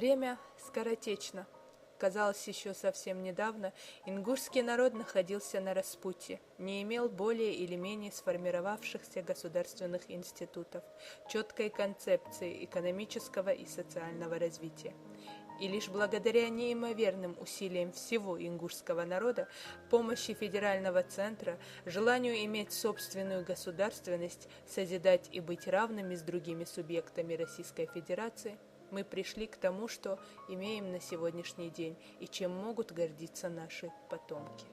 Время скоротечно. Казалось, еще совсем недавно ингушский народ находился на распутье, не имел более или менее сформировавшихся государственных институтов, четкой концепции экономического и социального развития. И лишь благодаря неимоверным усилиям всего ингушского народа, помощи федерального центра, желанию иметь собственную государственность, созидать и быть равными с другими субъектами Российской Федерации, мы пришли к тому, что имеем на сегодняшний день и чем могут гордиться наши потомки.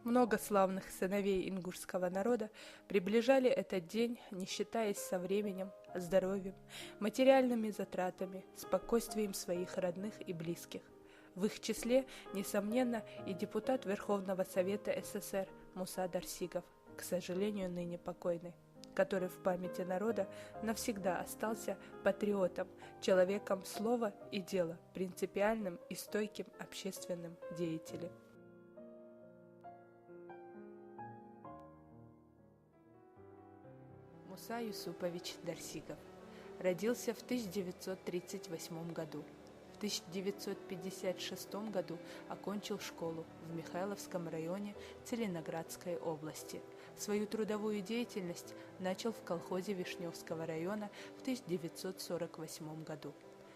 Много славных сыновей ингушского народа приближали этот день, не считаясь со временем, здоровьем, материальными затратами, спокойствием своих родных и близких. В их числе, несомненно, и депутат Верховного Совета СССР Муса Дарсигов, к сожалению, ныне покойный, который в памяти народа навсегда остался патриотом, человеком слова и дела, принципиальным и стойким общественным деятелем. Муса Юсупович Дарсигов родился в 1938 году. В 1956 году окончил школу в Михайловском районе Целиноградской области. Свою трудовую деятельность начал в колхозе Вишневского района в 1948 году.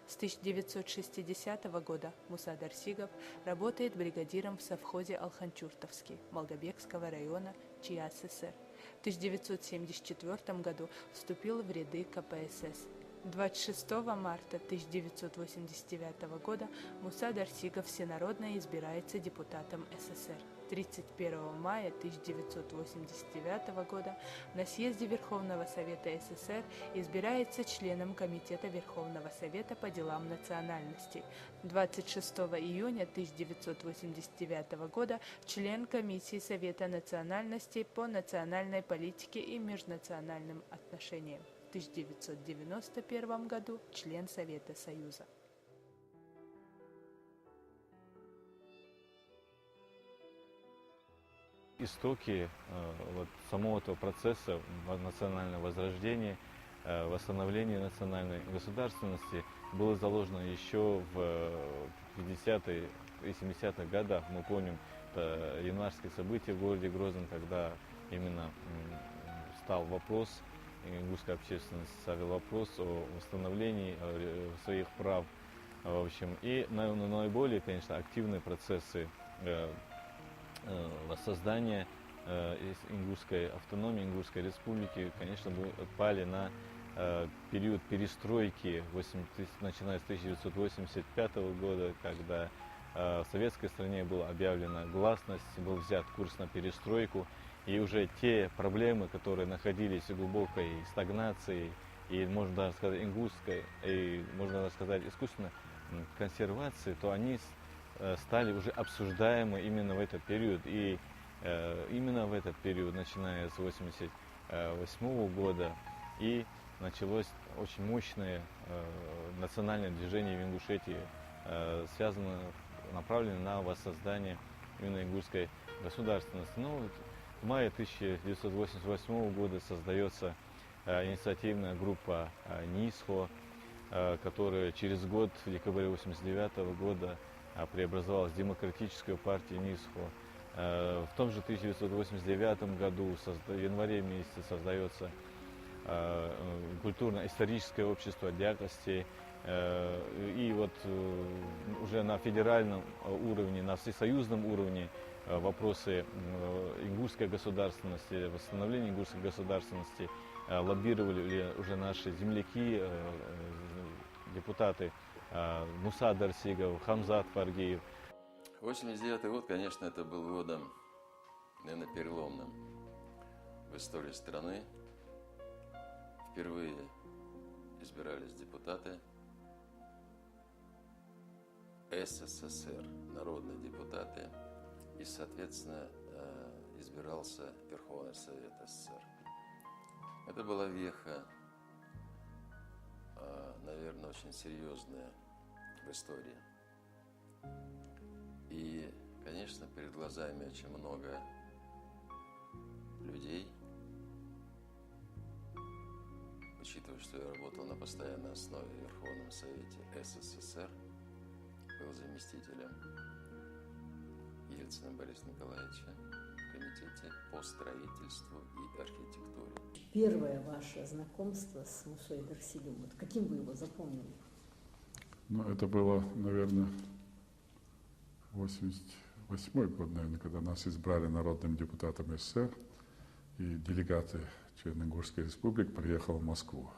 С 1960 года Муса Дарсигов работает бригадиром в совхозе Алханчуртовский Молдобекского района ЧССР. В 1974 году вступил в ряды КПСС. 26 марта 1989 года Муса Дарсигов всенародно избирается депутатом СССР. 31 мая 1989 года на съезде Верховного Совета СССР избирается членом Комитета Верховного Совета по делам национальностей. 26 июня 1989 года член Комиссии Совета национальностей по национальной политике и межнациональным отношениям. В 1991 году член Совета Союза. Истоки самого этого процесса национального возрождения, восстановления национальной государственности было заложено еще в 50-е и 70-х годах. Мы помним это январские события в городе Грозном, когда именно стал вопрос, ингушская общественность ставила вопрос о восстановлении своих прав. В общем, и наиболее, конечно, активные процессы воссоздания ингушской автономии, ингушской республики, конечно, пали на период перестройки, начиная с 1985 года, когда в советской стране была объявлена гласность, был взят курс на перестройку, и уже те проблемы, которые находились в глубокой стагнации, и можно даже сказать ингушской, и можно даже сказать искусственной консервации, то они стали уже обсуждаемы именно в этот период. И именно в этот период, начиная с 1988 года, и началось очень мощное национальное движение в Ингушетии, направленное на воссоздание именно ингушской государственности. В мае 1988 года создается инициативная группа НИСХО, которая через год, в декабре 1989 года, преобразовалась в Демократическую партию НИСХО. В том же 1989 году, в январе месяце, создается культурно-историческое общество Дякости. И уже на федеральном уровне, на всесоюзном уровне вопросы ингушской государственности, восстановления ингушской государственности лоббировали уже наши земляки, депутаты Муса Дарсигов, Хамзат Фаргиев. 1989 год, конечно, это был годом, наверное, переломным в истории страны. Впервые избирались депутаты СССР, народные депутаты, и, соответственно, избирался Верховный Совет СССР. Это была веха, наверное, очень серьезная в истории. И, конечно, перед глазами очень много людей, учитывая, что я работал на постоянной основе в Верховном Совете СССР, был заместителем Ельцина Бориса Николаевича в Комитете по строительству и архитектуре. Первое ваше знакомство с Мусой Дарсигом, вот каким вы его запомнили? Ну, это было, наверное, 88-й год, наверное, когда нас избрали народным депутатом СССР, и делегаты члены Ингушской республики приехали в Москву.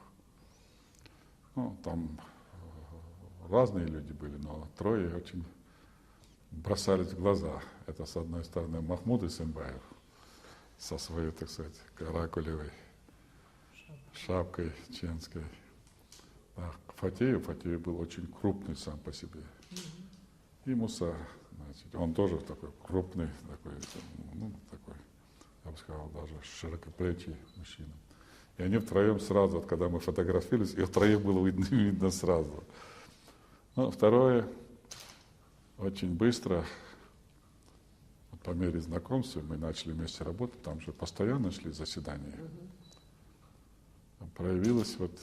Ну, там разные люди были, но трое очень бросались в глаза. Это, с одной стороны, Махмуд Исенбаев со своей, так сказать, каракулевой шапкой ченской. А Фатеев был очень крупный сам по себе. И Муса, значит, он тоже такой крупный, такой, ну, такой, я бы сказал, даже широкоплечий мужчина. И они втроем сразу, вот, когда мы фотографировались, их втроем было видно сразу. Ну, второе, очень быстро, вот, по мере знакомства, мы начали вместе работать, там же постоянно шли заседания. Проявилась вот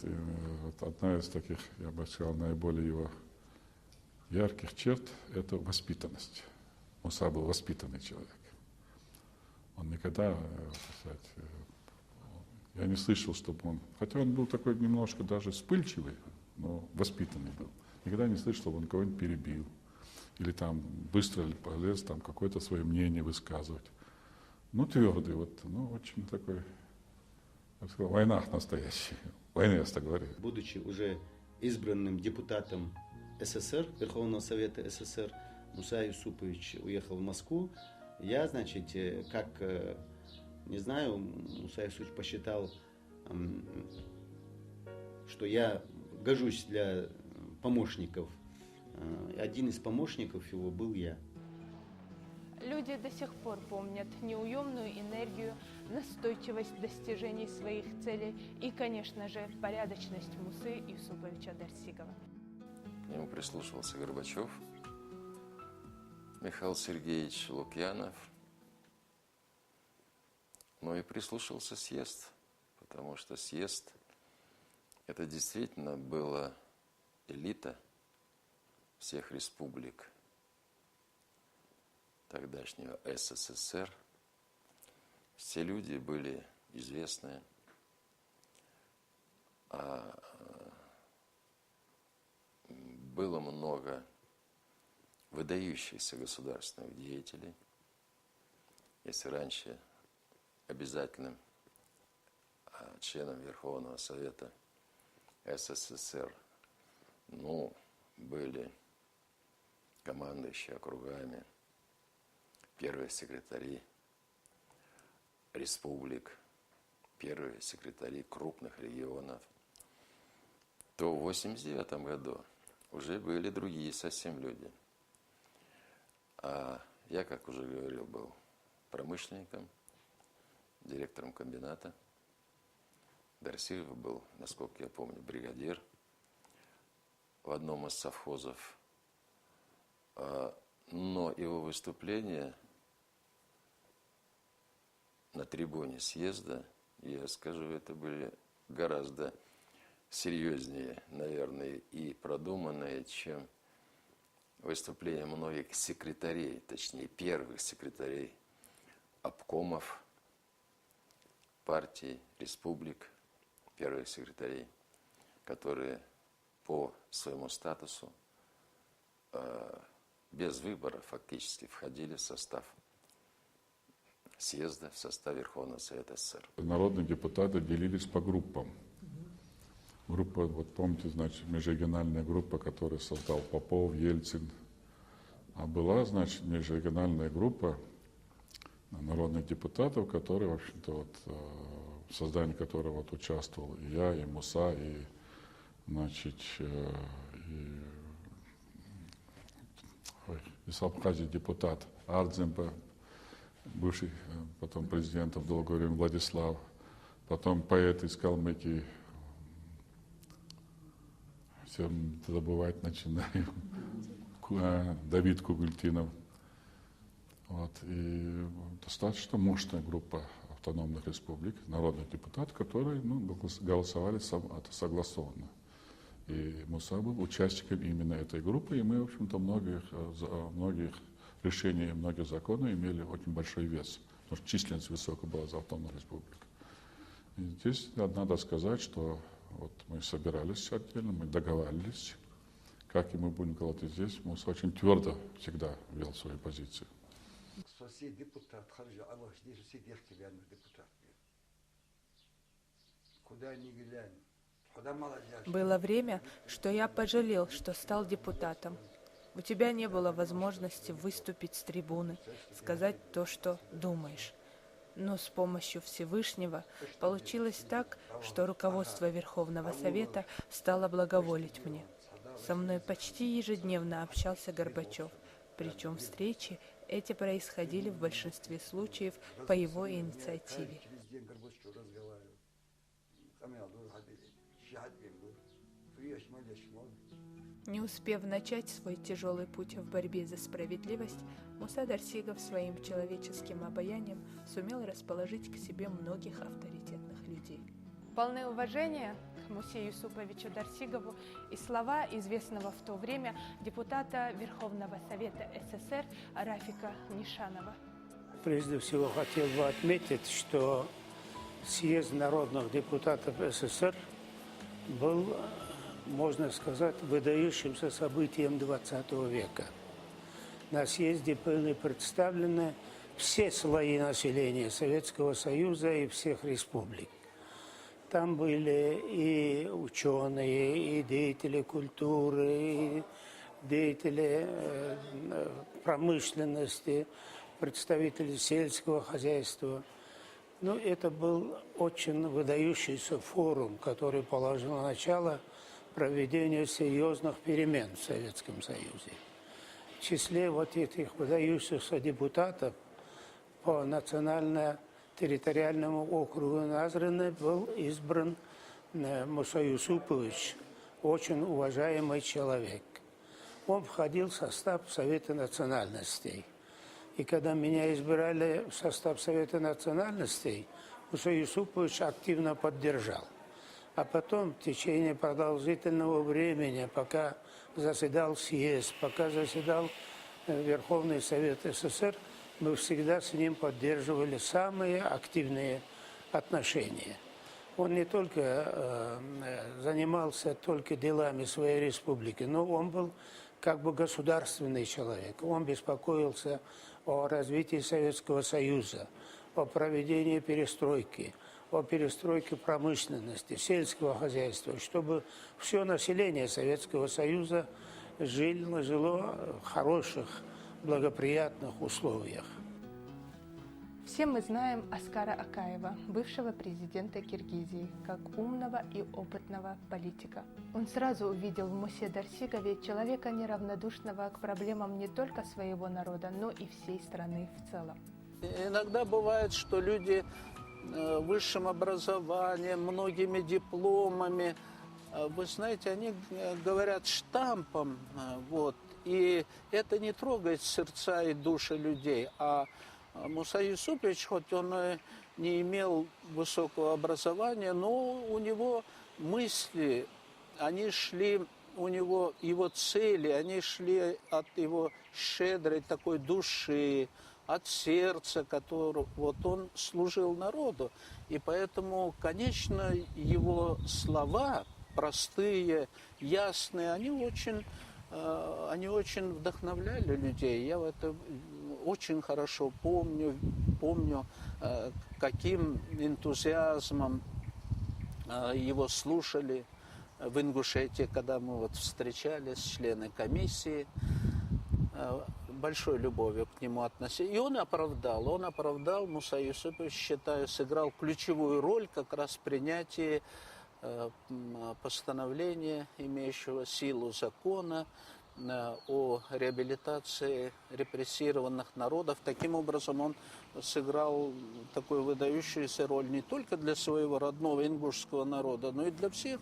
одна из таких, я бы сказал, наиболее его ярких черт – это воспитанность. Муса был воспитанный человек. Он никогда, так сказать, я не слышал, чтобы он, хотя он был такой немножко даже вспыльчивый, но воспитанный был. Никогда не слышал, чтобы он кого-нибудь перебил или там быстро полез там какое-то свое мнение высказывать. Ну, твердый, вот, ну, очень такой, я бы сказал, в войнах настоящий. Войны, я так говорю. Будучи уже избранным депутатом СССР, Верховного Совета СССР, Муса Юсупович уехал в Москву. Я, значит, как, не знаю, Муса Юсупович посчитал, что я гожусь для помощников. Один из помощников его был я. Люди до сих пор помнят неуемную энергию, настойчивость достижений своих целей и, конечно же, порядочность Мусы Юсуповича Дарсигова. К нему прислушивался Горбачев, Михаил Сергеевич Лукьянов, но и прислушался съезд, потому что съезд – это действительно была элита всех республик тогдашнего СССР. Все люди были известные, было много выдающихся государственных деятелей. Если раньше обязательным членом Верховного Совета СССР, ну, были командующие округами, первые секретари республик, первые секретари крупных регионов, то в 1989 году уже были другие совсем люди. А я, как уже говорил, был промышленником, директором комбината. Дарсигов был, насколько я помню, бригадир в одном из совхозов. Но его выступление на трибуне съезда, я скажу, это были гораздо серьезнее, наверное, и продуманные, чем выступления многих секретарей, точнее, первых секретарей обкомов партий, республик, первых секретарей, которые по своему статусу без выбора фактически входили в состав съезда, в состав Верховного Совета СССР. Народные депутаты делились по группам. Группа, вот помните, значит, межрегиональная группа, которую создал Попов, Ельцин. А была, значит, межрегиональная группа народных депутатов, которые, в общем-то, вот, в создании которой вот участвовал и я, и Муса, и, значит, из Абхазии депутат Ардземба, бывший потом президентом долгое время Владислав, потом поэт из Калмыкии, все забывать начинаю, Давид Кугультинов. Вот, и достаточно мощная группа автономных республик, народных депутатов, которые голосовали согласованно. И Муса был участником именно этой группы, и мы, в общем-то, многих решений, многих законов имели очень большой вес, потому что численность высокая была за автономную республику. И здесь надо сказать, что вот мы собирались отдельно, мы договаривались, как и мы будем говорить здесь. Муса очень твердо всегда вел свою позицию. Куда ни глянь, куда молодежь. Было время, что я пожалел, что стал депутатом. У тебя не было возможности выступить с трибуны, сказать то, что думаешь. Но с помощью Всевышнего получилось так, что руководство Верховного Совета стало благоволить мне. Со мной почти ежедневно общался Горбачев, причем встречи эти происходили в большинстве случаев по его инициативе. Не успев начать свой тяжелый путь в борьбе за справедливость, Муса Дарсигов своим человеческим обаянием сумел расположить к себе многих авторитетных людей. Полное уважение к Мусе Юсуповичу Дарсигову и слова известного в то время депутата Верховного Совета СССР Рафика Нишанова. Прежде всего хотел бы отметить, что съезд народных депутатов СССР был, можно сказать, выдающимся событием XX века. На съезде были представлены все слои населения Советского Союза и всех республик. Там были и ученые, и деятели культуры, и деятели промышленности, представители сельского хозяйства. Но это был очень выдающийся форум, который положил начало проведению серьезных перемен в Советском Союзе. В числе вот этих выдающихся депутатов по национально-территориальному округу Назраны был избран Муса Юсупович, очень уважаемый человек. Он входил в состав Совета национальностей. И когда меня избирали в состав Совета национальностей, Муса Юсупович активно поддержал. А потом в течение продолжительного времени, пока заседал съезд, пока заседал Верховный Совет СССР, мы всегда с ним поддерживали самые активные отношения. Он не только занимался только делами своей республики, но он был как бы государственный человек. Он беспокоился о развитии Советского Союза, о проведении перестройки, о перестройке промышленности, сельского хозяйства, чтобы все население Советского Союза жило в хороших, благоприятных условиях. Все мы знаем Аскара Акаева, бывшего президента Киргизии, как умного и опытного политика. Он сразу увидел в Мусе Дарсигове человека, неравнодушного к проблемам не только своего народа, но и всей страны в целом. Иногда бывает, что люди высшим образованием, многими дипломами, вы знаете, они говорят штампом, вот, и это не трогает сердца и души людей. А Муса Юсупович, хоть он и не имел высокого образования, но у него мысли, они шли, у него его цели, они шли от его щедрой такой души, от сердца, которого вот он служил народу. И поэтому, конечно, его слова простые, ясные, они очень вдохновляли людей. Я это очень хорошо помню, каким энтузиазмом его слушали в Ингушетии, когда мы вот встречались, члены комиссии. Большой любовью к нему относились. И он оправдал, Муса Юсупович, считаю, сыграл ключевую роль как раз в принятии постановления, имеющего силу закона о реабилитации репрессированных народов. Таким образом, он сыграл такую выдающуюся роль не только для своего родного ингушского народа, но и для всех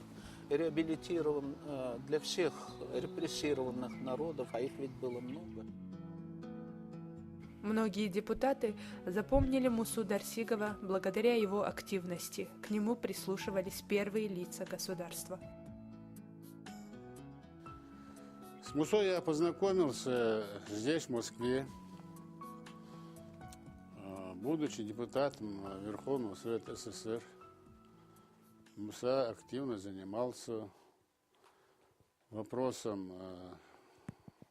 для всех репрессированных народов, а их ведь было много. Многие депутаты запомнили Мусу Дарсигова благодаря его активности. К нему прислушивались первые лица государства. С Мусой я познакомился здесь, в Москве, будучи депутатом Верховного Совета СССР. Муса активно занимался вопросом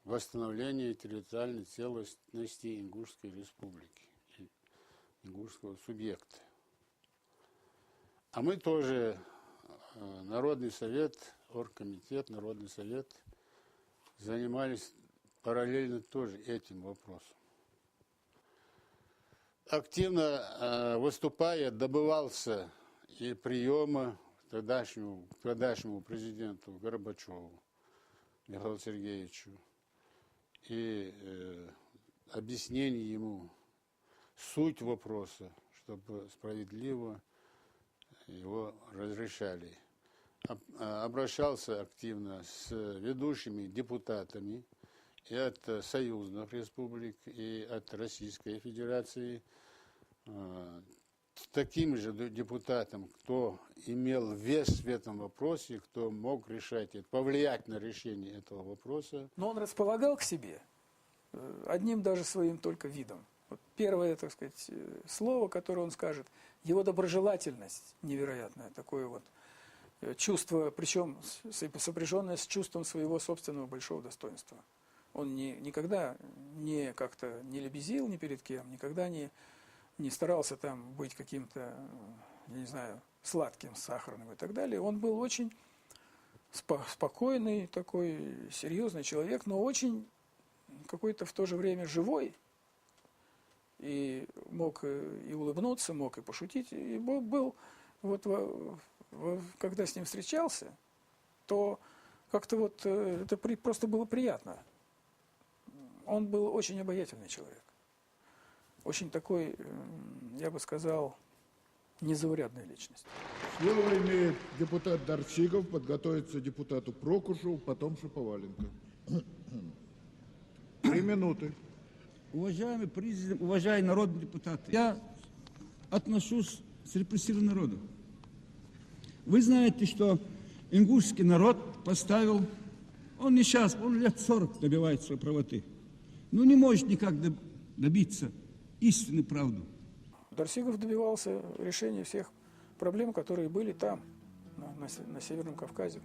восстановления территориальной целостности Ингушской республики, ингушского субъекта. А мы тоже, Народный совет, оргкомитет, Народный совет, занимались параллельно тоже этим вопросом. Активно выступая, добывался и приема тогдашнему президенту Горбачеву Михаилу Сергеевичу, и объяснение ему суть вопроса, чтобы справедливо его разрешали. Обращался активно с ведущими депутатами и от союзных республик, и от Российской Федерации, с таким же депутатом, кто имел вес в этом вопросе, кто мог решать, повлиять на решение этого вопроса. Но он располагал к себе одним даже своим только видом. Вот первое, так сказать, слово, которое он скажет, его доброжелательность невероятная, такое вот чувство, причем сопряженное с чувством своего собственного большого достоинства. Он никогда не как-то не лебезил ни перед кем, никогда не старался там быть каким-то, я не знаю, сладким, сахарным и так далее. Он был очень спокойный, такой серьезный человек, но очень какой-то в то же время живой. И мог и улыбнуться, мог и пошутить. И был, вот, когда с ним встречался, то как-то вот это просто было приятно. Он был очень обаятельный человек. Очень такой, я бы сказал, незаурядная личность. Слово имеет депутат Дарсигов, подготовится депутату Прокушеву, потом Шаповаленко. 3 минуты. Уважаемый президент, уважаемые народные депутаты, я отношусь с репрессированным народом. Вы знаете, что ингушский народ поставил, он не сейчас, он лет 40 добивается своей правоты, но не может никак добиться истинной правды. Дарсигов добивался решения всех проблем, которые были там, на Северном Кавказе.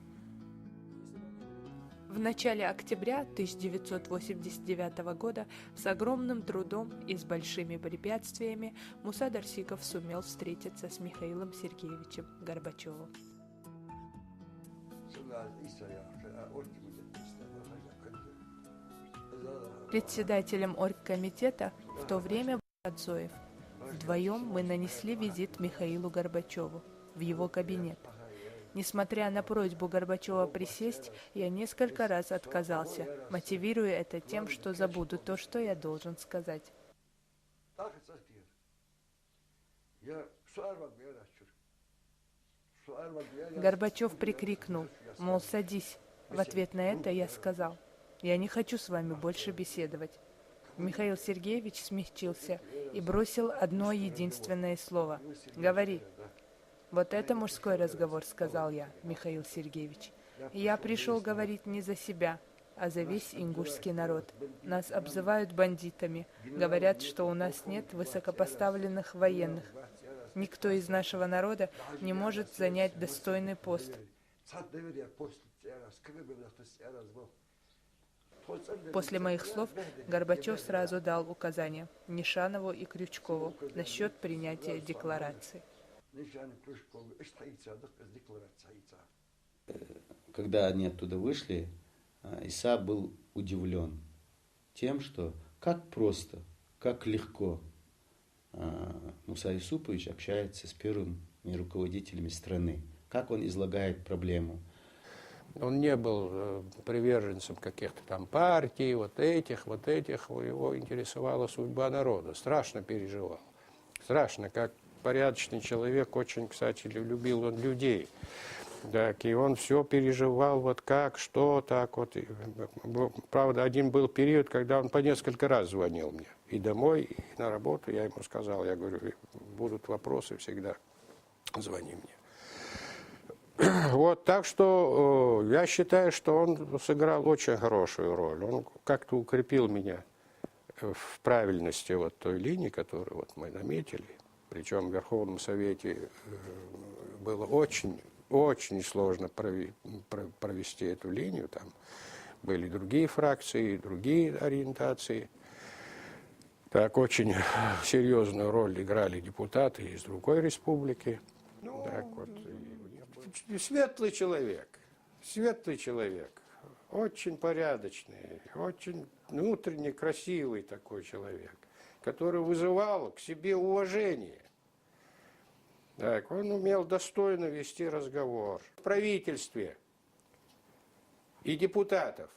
В начале октября 1989 года с огромным трудом и с большими препятствиями Муса Дарсигов сумел встретиться с Михаилом Сергеевичем Горбачевым. Председателем оргкомитета в то время был Адзоев. Вдвоем мы нанесли визит Михаилу Горбачеву в его кабинет. Несмотря на просьбу Горбачева присесть, я несколько раз отказался, мотивируя это тем, что забуду то, что я должен сказать. Горбачев прикрикнул, мол, садись. В ответ на это я сказал: я не хочу с вами больше беседовать. Михаил Сергеевич смягчился и бросил одно единственное слово: говори. Вот это мужской разговор, сказал я, Михаил Сергеевич. Я пришел говорить не за себя, а за весь ингушский народ. Нас обзывают бандитами, говорят, что у нас нет высокопоставленных военных. Никто из нашего народа не может занять достойный пост. После моих слов Горбачев сразу дал указания Нишанову и Крючкову насчет принятия декларации. Когда они оттуда вышли, Иса был удивлен тем, что как просто, как легко Муса Юсупович общается с первыми руководителями страны, как он излагает проблему. Он не был приверженцем каких-то там партий, вот этих. Его интересовала судьба народа. Страшно переживал. Страшно, как порядочный человек, очень, кстати, любил он людей. Так, и он все переживал, вот как, что, так вот. Правда, один был период, когда он по несколько раз звонил мне. И домой, и на работу. Я ему сказал, я говорю, будут вопросы, всегда звони мне. Вот, так что я считаю, что он сыграл очень хорошую роль. Он как-то укрепил меня в правильности вот той линии, которую вот мы наметили. Причем в Верховном Совете было очень сложно провести эту линию. Там были другие фракции, другие ориентации. Так, очень серьезную роль играли депутаты из другой республики. Так вот. Светлый человек, очень порядочный, очень внутренне красивый такой человек, который вызывал к себе уважение. Так, он умел достойно вести разговор в правительстве и депутатов.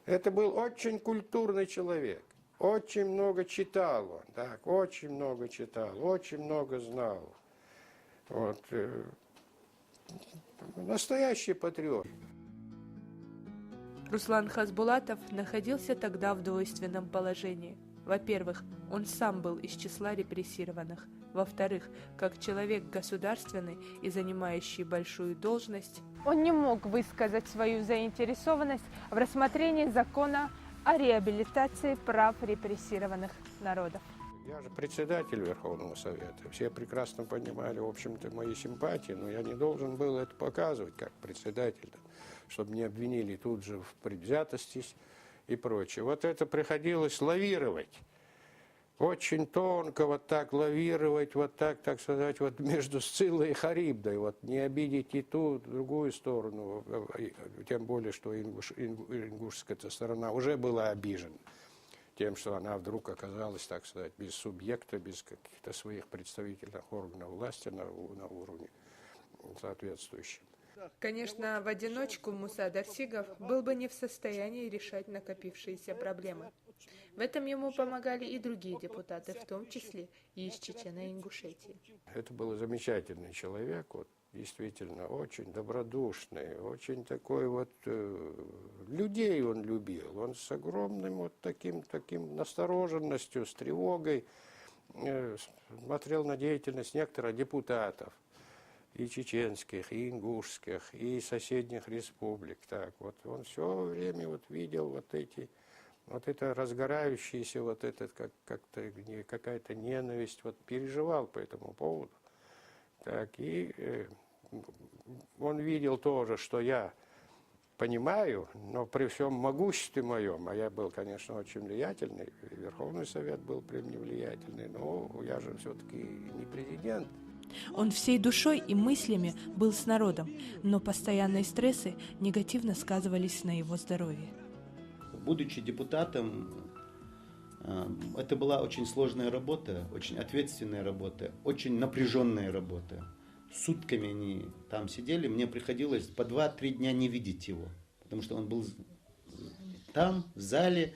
Это был очень культурный человек. Очень много читал он, так, очень много читал, очень много знал. Вот, настоящий патриот. Руслан Хасбулатов находился тогда в двойственном положении. Во-первых, он сам был из числа репрессированных. Во-вторых, как человек государственный и занимающий большую должность, он не мог высказать свою заинтересованность в рассмотрении закона о реабилитации прав репрессированных народов. Я же председатель Верховного Совета. Все прекрасно понимали, в общем-то, мои симпатии, но я не должен был это показывать как председатель, чтобы не обвинили тут же в предвзятости и прочее. Вот это приходилось лавировать. Очень тонко вот так лавировать, вот так сказать, вот между Сциллой и Харибдой, вот не обидеть и ту, другую сторону, тем более, что ингушская сторона уже была обижена тем, что она вдруг оказалась, так сказать, без субъекта, без каких-то своих представительных органов власти на уровне соответствующем. Конечно, в одиночку Муса Дарсигов был бы не в состоянии решать накопившиеся проблемы. В этом ему помогали и другие депутаты, в том числе и из Чечено-Ингушетии. Это был замечательный человек, вот, действительно очень добродушный, очень такой вот, людей он любил, он с огромным вот таким настороженностью, с тревогой смотрел на деятельность некоторых депутатов, и чеченских, и ингушских, и соседних республик. Так, вот он все время вот видел вот это разгорающееся, вот этот какая-то ненависть, вот переживал по этому поводу. Так, и он видел тоже, что я понимаю, но при всем могуществе моем, а я был, конечно, очень влиятельный, Верховный Совет был при мне влиятельный, но я же все-таки не президент. Он всей душой и мыслями был с народом, но постоянные стрессы негативно сказывались на его здоровье. Будучи депутатом, это была очень сложная работа, очень ответственная работа, очень напряженная работа. Сутками они там сидели, мне приходилось по 2-3 дня не видеть его, потому что он был там, в зале,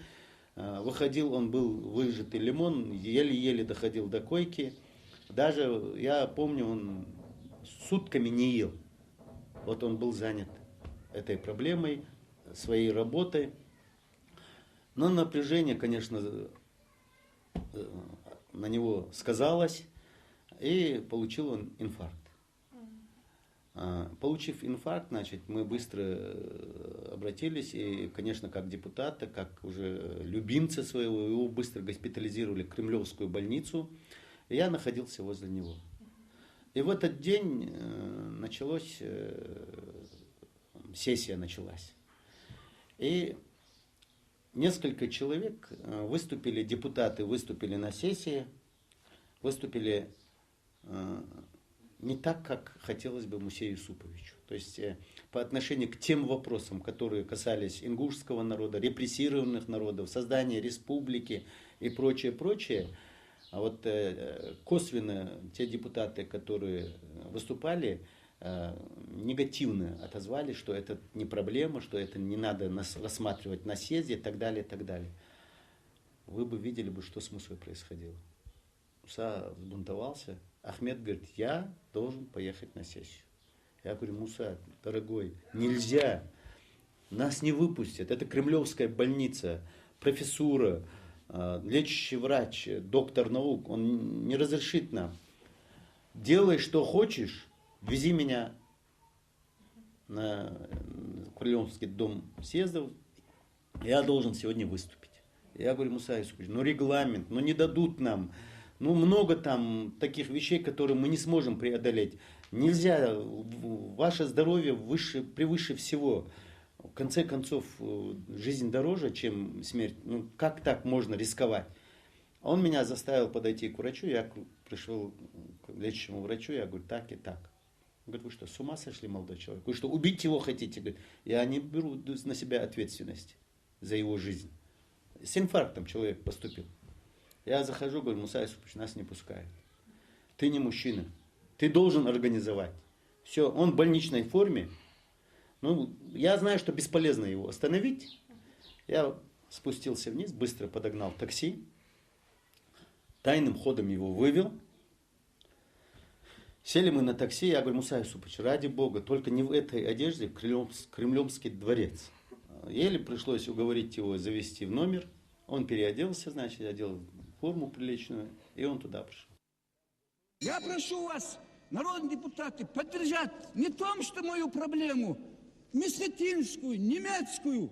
выходил, он был выжатый лимон, еле-еле доходил до койки. Даже, я помню, он сутками не ел. Вот он был занят этой проблемой, своей работой. Но напряжение, конечно, на него сказалось, и получил он инфаркт. Получив инфаркт, значит, мы быстро обратились, и, конечно, как депутата, как уже любимца своего, его быстро госпитализировали в Кремлевскую больницу. И я находился возле него. И в этот день сессия началась. И несколько человек выступили, депутаты выступили на сессии, выступили не так, как хотелось бы Мусею Юсуповичу. То есть по отношению к тем вопросам, которые касались ингушского народа, репрессированных народов, создания республики и прочее, а вот косвенно те депутаты, которые выступали, негативно отозвали, что это не проблема, что это не надо рассматривать на съезде и так далее, и так далее. Вы бы видели, что с Мусой происходило. Муса взбунтовался. Ахмед говорит, я должен поехать на сессию. Я говорю, Муса, дорогой, нельзя. Нас не выпустят. Это кремлевская больница, профессура, лечащий врач, доктор наук. Он не разрешит нам. Делай, что хочешь, вези меня на Кремлевский дом съездов. Я должен сегодня выступить. Я говорю, Муса Исупович, ну регламент, ну не дадут нам. Ну много там таких вещей, которые мы не сможем преодолеть. Нельзя, ваше здоровье превыше всего. В конце концов, жизнь дороже, чем смерть. Ну, как так можно рисковать? Он меня заставил подойти к врачу. Я пришел к лечащему врачу. Я говорю, так и так. Он говорит, вы что, с ума сошли, молодой человек? Вы что, убить его хотите? Говорит, я не беру на себя ответственность за его жизнь. С инфарктом человек поступил. Я захожу, говорю, Муса Исупович, нас не пускают. Ты не мужчина. Ты должен организовать. Все, он в больничной форме. Ну, я знаю, что бесполезно его остановить. Я спустился вниз, быстро подогнал такси. Тайным ходом его вывел. Сели мы на такси. Я говорю, Муса Исупович, ради Бога, только не в этой одежде в Кремлевский дворец. Еле пришлось уговорить его завести в номер. Он переоделся, значит, одел форму приличную, и он туда пришел. Я прошу вас, народные депутаты, поддержать не том, что мою проблему, мессетинскую, немецкую.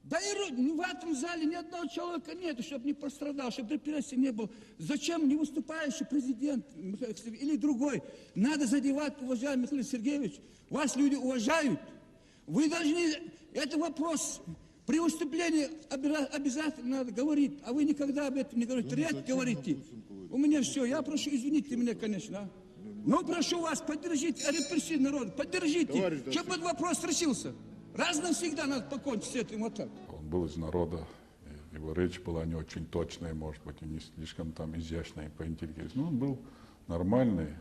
Да и в этом зале ни одного человека нет, чтобы не пострадал, чтобы репрессий не было. Зачем не выступающий президент или другой? Надо задевать, уважаемый Михаил Сергеевич. Вас люди уважают. Вы должны... Это вопрос... При выступлении обязательно надо говорить, а вы никогда об этом не говорите. Редко говорите. У меня все. Я прошу, извините меня, конечно. Но прошу вас, поддержите репрессии народа, поддержите, чтобы этот вопрос решился. Раз навсегда надо покончить с этим вот так. Он был из народа, его речь была не очень точная, может быть, и не слишком там изящная по интеллигенции. Но он был нормальный,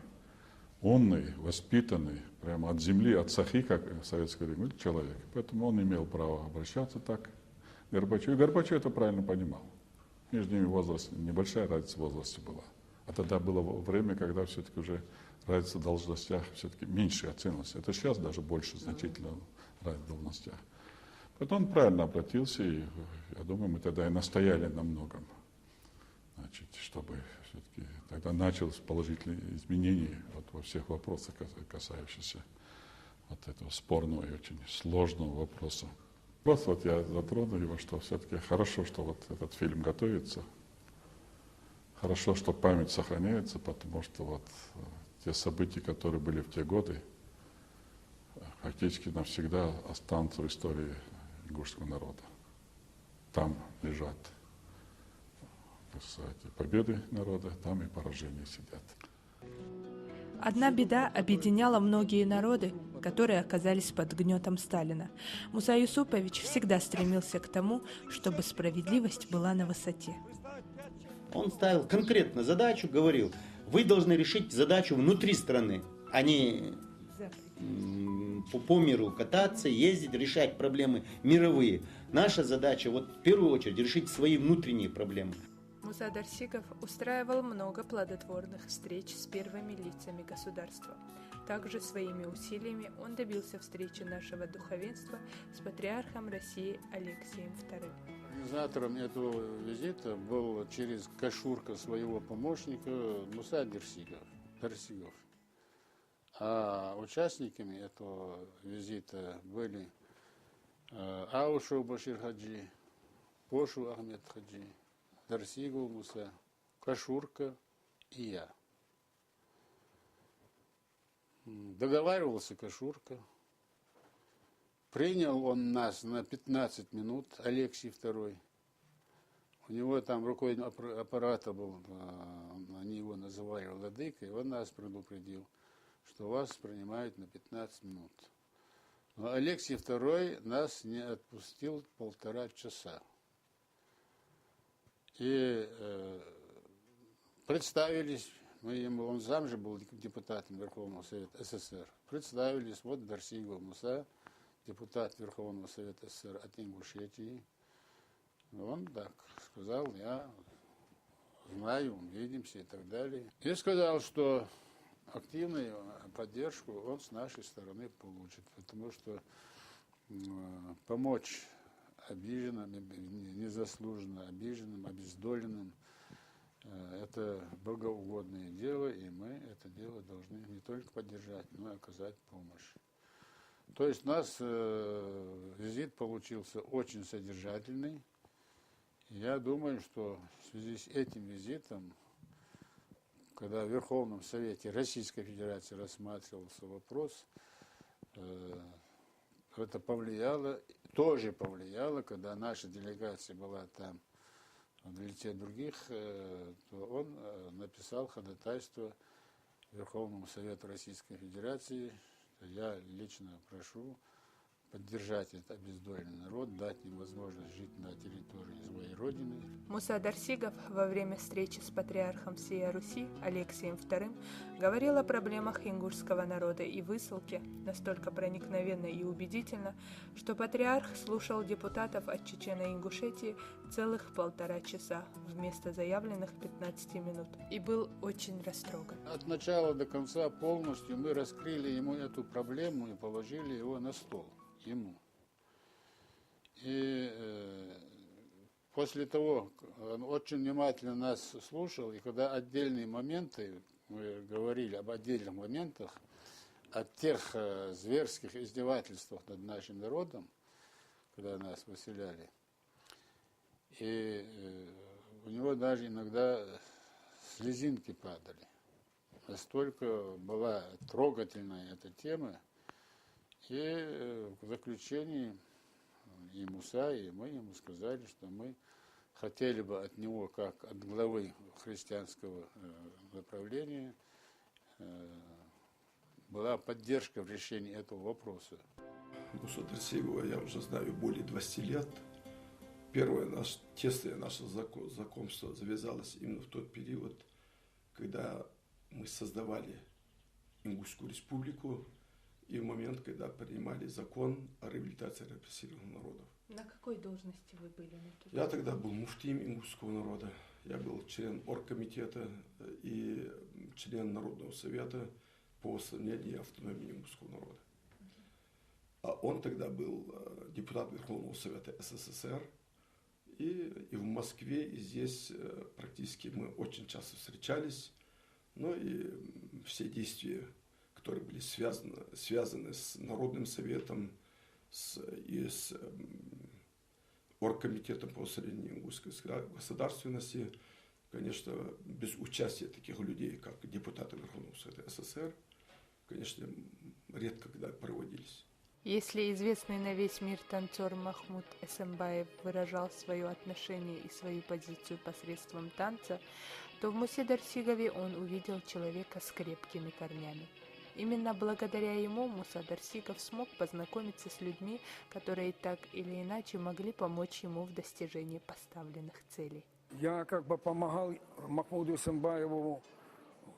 умный, воспитанный, прямо от земли, от сахи, как в советское время, человек. Поэтому он имел право обращаться так к Горбачеву. И Горбачев это правильно понимал. Между ними небольшая разница в возрасте была. А тогда было время, когда все-таки уже разница в должностях все-таки меньше оценивалась. Это сейчас даже больше значительно разница в должностях. Поэтому он правильно обратился, и я думаю, мы тогда и настояли на многом. Значит, чтобы все-таки тогда началось положительные изменения вот, во всех вопросах, касающихся вот этого спорного и очень сложного вопроса. Просто вот я затронул его, что все-таки хорошо, что вот этот фильм готовится, хорошо, что память сохраняется, потому что вот те события, которые были в те годы, фактически навсегда останутся в истории ингушского народа. Там лежат победы народа, там и поражения сидят. Одна беда объединяла многие народы, которые оказались под гнетом Сталина. Муса Юсупович всегда стремился к тому, чтобы справедливость была на высоте. Он ставил конкретно задачу, говорил, вы должны решить задачу внутри страны, а не по миру кататься, ездить, решать проблемы мировые. Наша задача, вот в первую очередь, решить свои внутренние проблемы. Муса Дарсигов устраивал много плодотворных встреч с первыми лицами государства. Также своими усилиями он добился встречи нашего духовенства с патриархом России Алексием II. Организатором этого визита был через Кашурка своего помощника Муса Дарсигов. А участниками этого визита были Аушев Башир Хаджи, Пошу Ахмед Хаджи, Дарсигов Муса, Кашурка и я. Договаривался Кашурка. Принял он нас на 15 минут, Алексий II. У него там рукой аппарата был, они его называли владыкой, он нас предупредил, что вас принимают на 15 минут. Но Алексий II нас не отпустил 1,5 часа. И представились, мы ему, он сам же был депутатом Верховного Совета СССР, представились, вот Дарсигов Муса, депутат Верховного Совета СССР от Ингушетии. Он так сказал, я знаю, увидимся и так далее. И сказал, что активную поддержку он с нашей стороны получит, потому что помочь обиженным, незаслуженно обиженным, обездоленным, это богоугодное дело, и мы это дело должны не только поддержать, но и оказать помощь. То есть у нас визит получился очень содержательный. Я думаю, что в связи с этим визитом, когда в Верховном Совете Российской Федерации рассматривался вопрос, это тоже повлияло, когда наша делегация была там в лице других, то он написал ходатайство Верховному Совету Российской Федерации. Я лично прошу поддержать этот обездоленный народ, дать им возможность жить на территории своей родины. Муса Дарсигов во время встречи с патриархом всея Руси Алексием II говорил о проблемах ингушского народа и высылке настолько проникновенно и убедительно, что патриарх слушал депутатов от Чечено-Ингушетии целых 1,5 часа вместо заявленных 15 минут и был очень растроган. От начала до конца полностью мы раскрыли ему эту проблему и положили его на стол. Ему. И после того, он очень внимательно нас слушал, и когда отдельные моменты, мы говорили об отдельных моментах, о тех зверских издевательствах над нашим народом, когда нас выселяли, и у него даже иногда слезинки падали. Настолько была трогательная эта тема. И в заключении и Муса, и мы ему сказали, что мы хотели бы от него, как от главы христианского направления, была поддержка в решении этого вопроса. Мусу Дарсигова я уже знаю более 20 лет. Первое тесное наше знакомство завязалось именно в тот период, когда мы создавали Ингушскую республику, и в момент, когда принимали закон о реабилитации репрессированных народов. На какой должности вы были? Я тогда был муфтием ингушского народа. Я был член оргкомитета и член Народного совета по восстановлению автономии ингушского народа. А он тогда был депутат Верховного Совета СССР. И в Москве, и здесь практически мы очень часто встречались. Ну и все действия, которые были связаны с Народным советом и с оргкомитетом по восстановлению ингушской государственности, конечно, без участия таких людей, как депутаты Верховного Совета СССР, конечно, редко когда проводились. Если известный на весь мир танцор Махмуд Эсэмбаев выражал свое отношение и свою позицию посредством танца, то в Мусе Дарсигове он увидел человека с крепкими корнями. Именно благодаря ему Муса Дарсигов смог познакомиться с людьми, которые так или иначе могли помочь ему в достижении поставленных целей. Я как бы помогал Махмуду Эсэмбаеву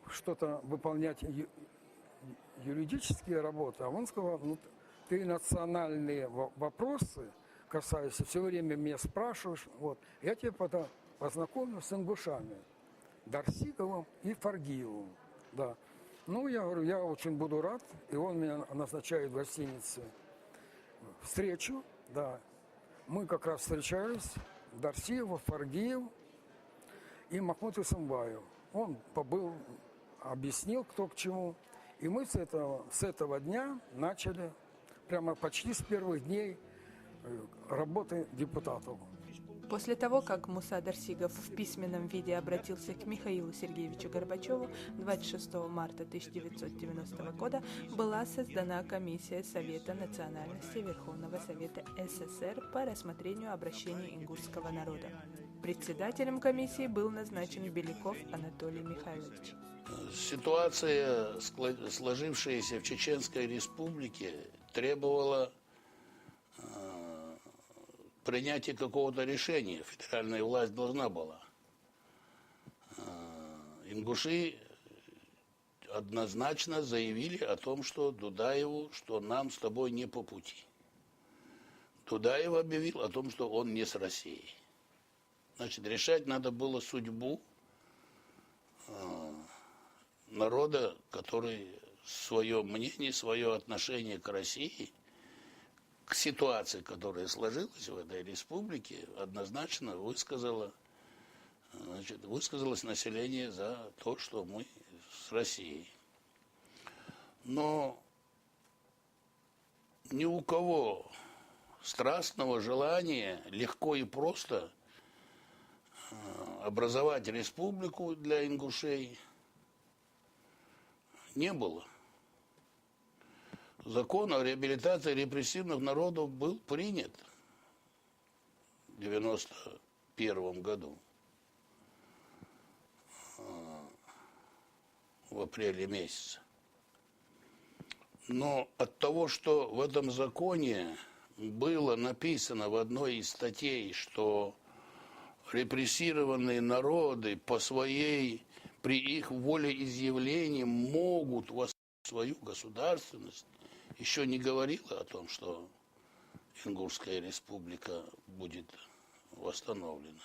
что-то выполнять юридические работы, а он сказал, ну, ты национальные вопросы касаешься, все время меня спрашиваешь, вот, я тебя познакомлю с ингушами, Дарсиговым и Фаргиевым, да. Ну, я говорю, я очень буду рад, и он меня назначает в гостинице встречу, да. Мы как раз встречались, Дарсиев, Фаргиев и Махмуд Эсэмбаев. Он побыл, объяснил, кто к чему, и мы с этого дня начали, прямо почти с первых дней работы депутатов. После того, как Муса Дарсигов в письменном виде обратился к Михаилу Сергеевичу Горбачеву 26 марта 1990 года, была создана комиссия Совета национальности Верховного Совета СССР по рассмотрению обращений ингушского народа. Председателем комиссии был назначен Беляков Анатолий Михайлович. Ситуация, сложившаяся в Чеченской Республике, требовала принятия какого-то решения. Федеральная власть должна была. Ингуши однозначно заявили о том, что Дудаеву, что нам с тобой не по пути. Дудаев объявил о том, что он не с Россией. Значит, решать надо было судьбу народа, который свое мнение, свое отношение к России, к ситуации, которая сложилась в этой республике, однозначно высказалось население за то, что мы с Россией. Но ни у кого страстного желания легко и просто образовать республику для ингушей не было. Закон о реабилитации репрессивных народов был принят в 1991 году, в апреле месяце. Но от того, что в этом законе было написано в одной из статей, что репрессированные народы при их волеизъявлении могут восстановить свою государственность, еще не говорило о том, что Ингушская республика будет восстановлена.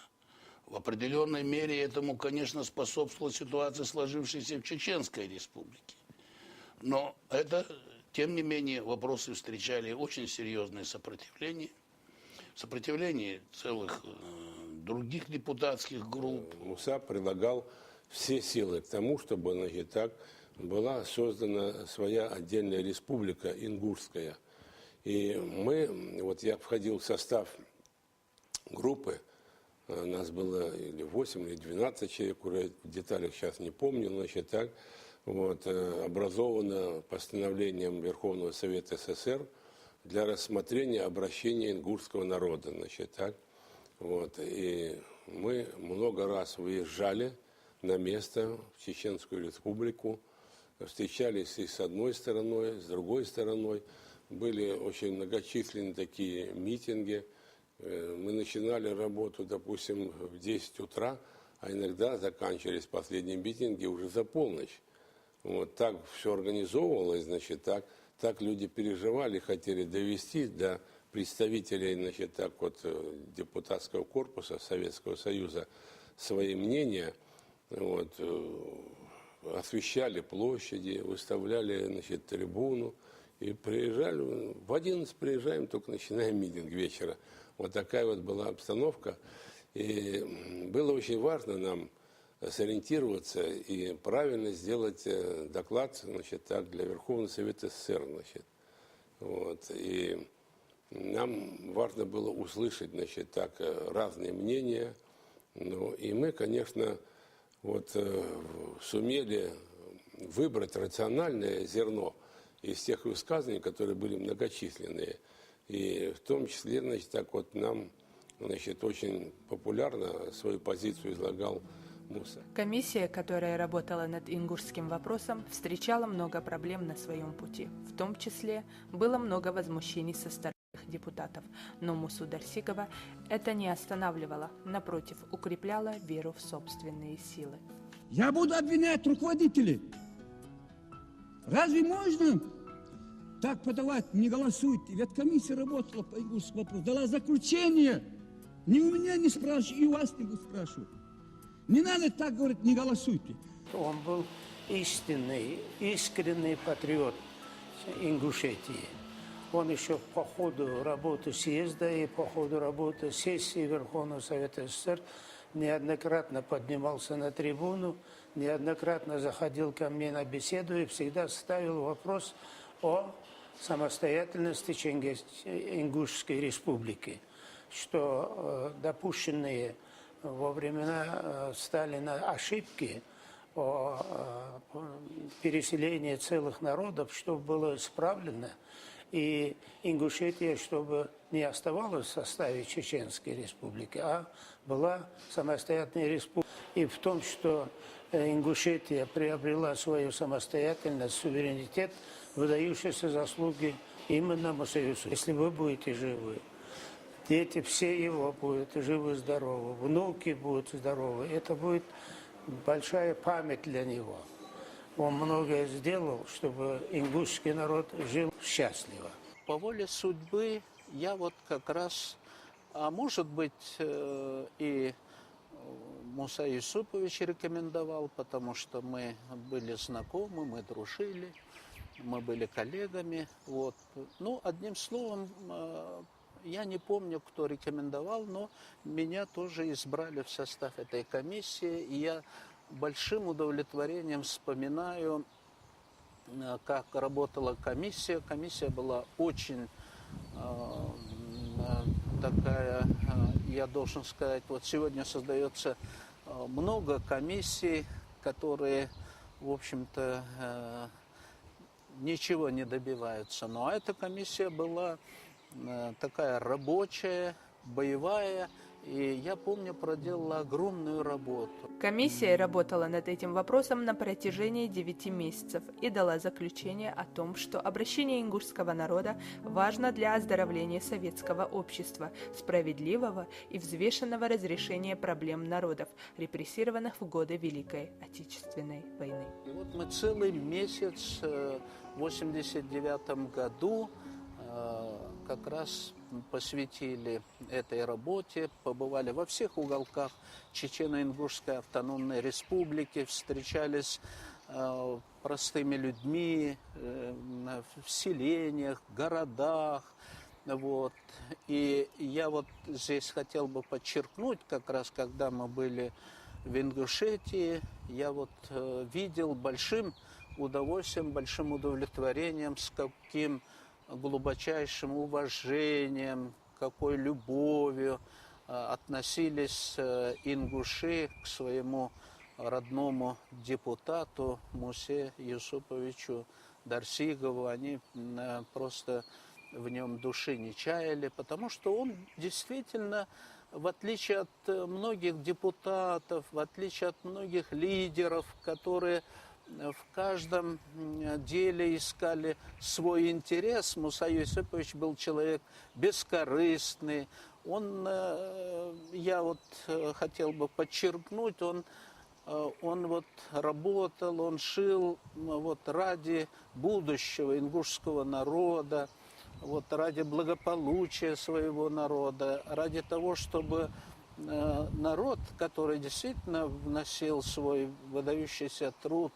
В определенной мере этому, конечно, способствовала ситуация, сложившаяся в Чеченской республике. Но это, тем не менее, вопросы встречали очень серьезное сопротивление целых других депутатских групп. Муса предлагал все силы к тому, чтобы, значит, так была создана своя отдельная республика ингушская. И я входил в состав группы, нас было или 8, или 12 человек, уже в деталях сейчас не помню, значит, так, образовано постановлением Верховного Совета СССР для рассмотрения обращения ингушского народа, значит, так. И мы много раз выезжали на место в Чеченскую республику, встречались и с одной стороной, с другой стороной. Были очень многочисленные такие митинги. Мы начинали работу, допустим, в 10 утра, а иногда заканчивались последние митинги уже за полночь. Так все организовывалось, значит, так люди переживали, хотели довести до представителей, значит, депутатского корпуса Советского Союза свои мнения, освещали площади, выставляли, значит, трибуну и приезжали. В 11 приезжаем, только начинаем митинг вечера. Вот такая вот была обстановка. И было очень важно нам сориентироваться и правильно сделать доклад, значит, так, для Верховного Совета СССР, значит. И нам важно было услышать, значит, так, разные мнения. И мы, конечно, сумели выбрать рациональное зерно из тех высказываний, которые были многочисленные. И в том числе, значит, так нам, значит, очень популярно свою позицию излагал Муса. Комиссия, которая работала над ингушским вопросом, встречала много проблем на своем пути. В том числе было много возмущений со стороны депутатов, но Мусу Дарсигова это не останавливало, напротив, укрепляло веру в собственные силы. Я буду обвинять руководителей. Разве можно так подавать? Не голосуйте. Ведь комиссия работала по ингушскому вопросу, дала заключение. Ни у меня не спрашивают, и у вас не буду спрашивать. Не надо так говорить, не голосуйте. Он был искренний патриот Ингушетии. Он еще по ходу работы съезда и по ходу работы сессии Верховного Совета СССР неоднократно поднимался на трибуну, неоднократно заходил ко мне на беседу и всегда ставил вопрос о самостоятельности Ингушской республики, что допущенные во времена Сталина ошибки о переселении целых народов, чтобы было исправлено, и Ингушетия, чтобы не оставалась в составе Чеченской республики, а была самостоятельной республикой. И в том, что Ингушетия приобрела свою самостоятельность, суверенитет, выдающиеся заслуги именно Мусаюсу. Если вы будете живы, дети все его будут живы-здоровы, внуки будут здоровы, это будет большая память для него. Он многое сделал, чтобы ингушский народ жил счастливо. По воле судьбы я как раз, а может быть и Муса Юсупович рекомендовал, потому что мы были знакомы, мы дружили, мы были коллегами. Вот. Ну, одним словом, я не помню, кто рекомендовал, но меня тоже избрали в состав этой комиссии. И я большим удовлетворением вспоминаю, как работала комиссия. Комиссия была очень такая, я должен сказать, вот сегодня создается много комиссий, которые, в общем-то, ничего не добиваются. Но эта комиссия была такая рабочая, боевая, и я помню, проделала огромную работу. Комиссия работала над этим вопросом на протяжении 9 месяцев и дала заключение о том, что обращение ингушского народа важно для оздоровления советского общества, справедливого и взвешенного разрешения проблем народов, репрессированных в годы Великой Отечественной войны. И вот мы целый месяц в 1989 году как раз посвятили этой работе, побывали во всех уголках Чечено-Ингушской автономной республики, встречались с простыми людьми в селениях, городах. Вот. И я вот здесь хотел бы подчеркнуть, как раз когда мы были в Ингушетии, я вот видел большим удовольствием, большим удовлетворением, с каким глубочайшим уважением, какой любовью относились ингуши к своему родному депутату Мусе Юсуповичу Дарсигову. Они просто в нем души не чаяли, потому что он действительно, в отличие от многих депутатов, в отличие от многих лидеров, которые в каждом деле искали свой интерес, Муса Юсупович был человек бескорыстный. Он, я вот хотел бы подчеркнуть, он вот работал, он шил вот ради будущего ингушского народа, вот ради благополучия своего народа, ради того, чтобы народ, который действительно вносил свой выдающийся труд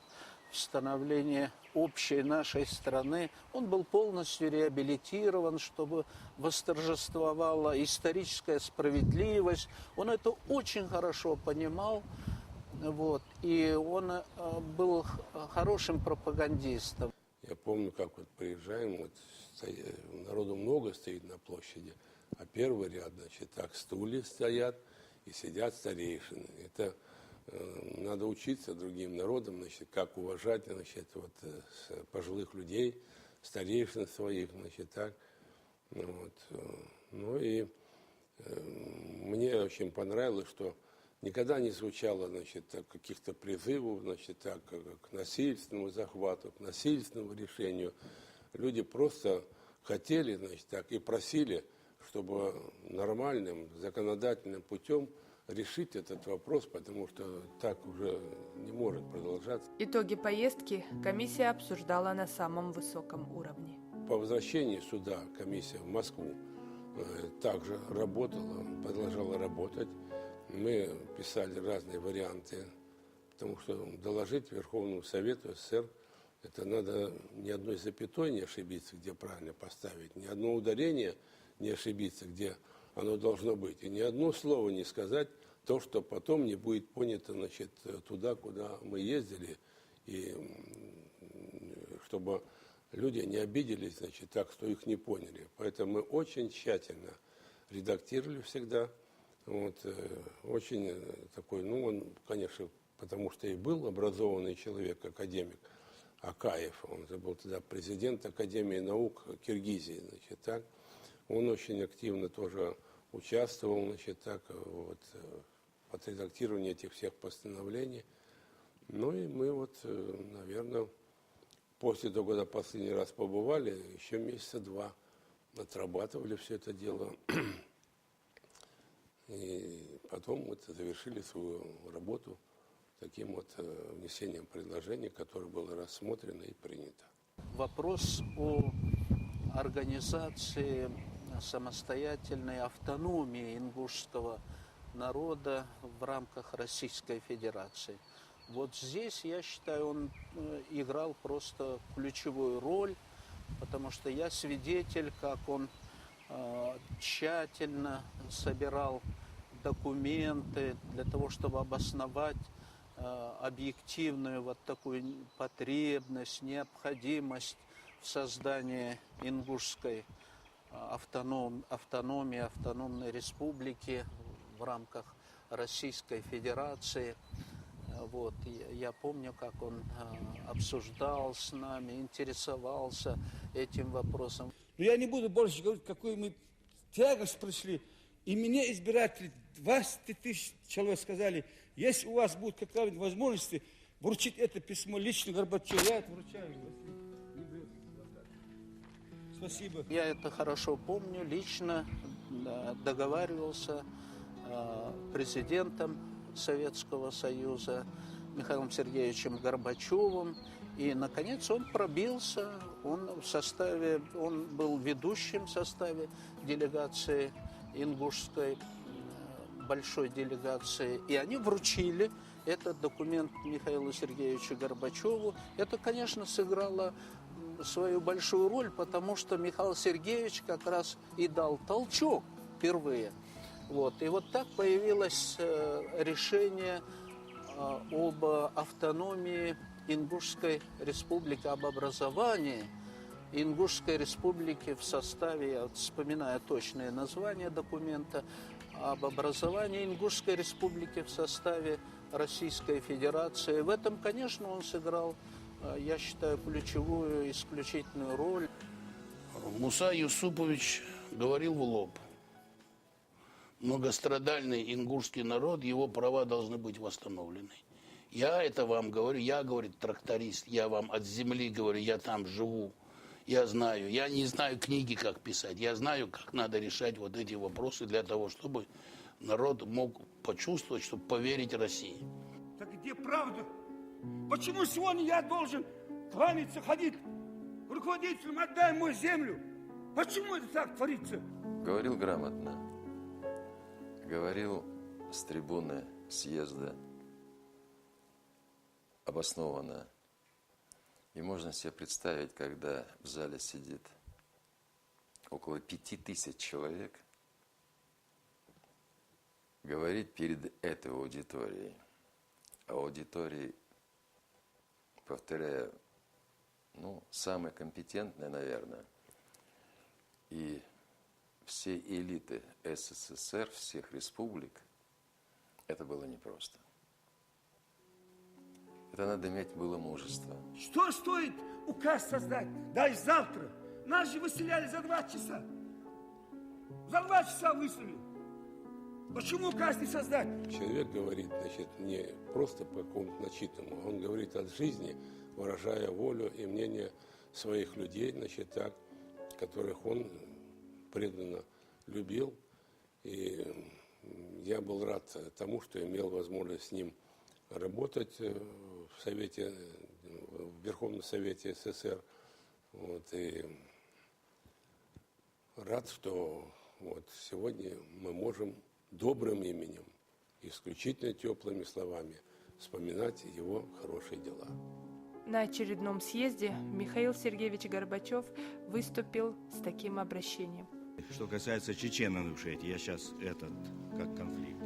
в становление общей нашей страны, он был полностью реабилитирован, чтобы восторжествовала историческая справедливость. Он это очень хорошо понимал, вот, и он был хорошим пропагандистом. Я помню, как вот приезжаем, вот народу много стоит на площади, а первый ряд, значит, так стулья стоят и сидят старейшины. Это надо учиться другим народам, значит, как уважать, значит, вот, пожилых людей, старейшин своих, значит, так. Вот. Ну и мне очень понравилось, что никогда не звучало, значит, каких-то призывов, значит, так, к насильственному захвату, к насильственному решению. Люди просто хотели, значит, так, и просили, чтобы нормальным законодательным путем решить этот вопрос, потому что так уже не может продолжаться. Итоги поездки комиссия обсуждала на самом высоком уровне. По возвращении сюда комиссия в Москву также работала, продолжала работать. Мы писали разные варианты, потому что доложить Верховному Совету СССР, это надо ни одной запятой не ошибиться, где правильно поставить, ни одно ударение не ошибиться, где оно должно быть. И ни одно слово не сказать, то, что потом не будет понято, значит, туда, куда мы ездили, и чтобы люди не обиделись, значит, так, что их не поняли. Поэтому мы очень тщательно редактировали всегда. Вот, очень такой, ну, он, конечно, потому что и был образованный человек, академик, Акаев, он же был тогда президент Академии наук Киргизии, значит, так. Он очень активно тоже участвовал, значит, так, вот, в отредактировании этих всех постановлений. Ну и мы вот, наверное, после того, когда последний раз побывали, еще месяца 2 отрабатывали все это дело. И потом вот завершили свою работу таким вот внесением предложений, которое было рассмотрено и принято. Вопрос о организации самостоятельной автономии ингушского народа в рамках Российской Федерации. Вот здесь, я считаю, он играл просто ключевую роль, потому что я свидетель, как он тщательно собирал документы для того, чтобы обосновать объективную вот такую потребность, необходимость в создании ингушской автономии, автономной республики в рамках Российской Федерации. Вот. Я помню, как он обсуждал с нами, интересовался этим вопросом. Но я не буду больше говорить, какую мы тягость прошли. И мне избиратели, 20 тысяч человек сказали, если у вас будет какая-нибудь возможность вручить это письмо лично Горбачеву, я это вручаю. Спасибо. Я это хорошо помню, лично договаривался президентом Советского Союза Михаилом Сергеевичем Горбачевым. И, наконец, он пробился. Он был ведущим в составе делегации ингушской, большой делегации. И они вручили этот документ Михаилу Сергеевичу Горбачеву. Это, конечно, сыграло свою большую роль, потому что Михаил Сергеевич как раз и дал толчок впервые. Вот. И вот так появилось решение об автономии Ингушской республики, об образовании Ингушской республики в составе, я вспоминаю точное название документа, об образовании Ингушской республики в составе Российской Федерации. В этом, конечно, он сыграл, я считаю, ключевую, исключительную роль. Муса Юсупович говорил в лоб. Многострадальный ингушский народ, его права должны быть восстановлены. Я это вам говорю, я, говорит, тракторист, я вам от земли говорю, я там живу, я знаю. Я не знаю книги, как писать, я знаю, как надо решать вот эти вопросы для того, чтобы народ мог почувствовать, чтобы поверить России. Так где правда? Почему сегодня я должен кланяться, ходить руководителям, отдай мою землю? Почему это так творится? Говорил грамотно. Говорил с трибуны съезда обоснованно. И можно себе представить, когда в зале сидит около 5000 человек, говорить перед этой аудиторией. Аудитории, повторяю, самые компетентные, наверное, и все элиты СССР, всех республик, это было непросто. Это надо иметь было мужество. Что стоит указ создать? Да и завтра. Нас же выселяли за 2 часа. За 2 часа выселили. Почему указ не создать? Человек говорит, не просто по какому-то начитанному, он говорит от жизни, выражая волю и мнение своих людей, которых он преданно любил. И я был рад тому, что имел возможность с ним работать в Верховном Совете СССР. И рад, что сегодня мы можем добрым именем, исключительно теплыми словами вспоминать его хорошие дела. На очередном съезде Михаил Сергеевич Горбачев выступил с таким обращением. Что касается Чечено-Ингушетии, я сейчас как конфликт.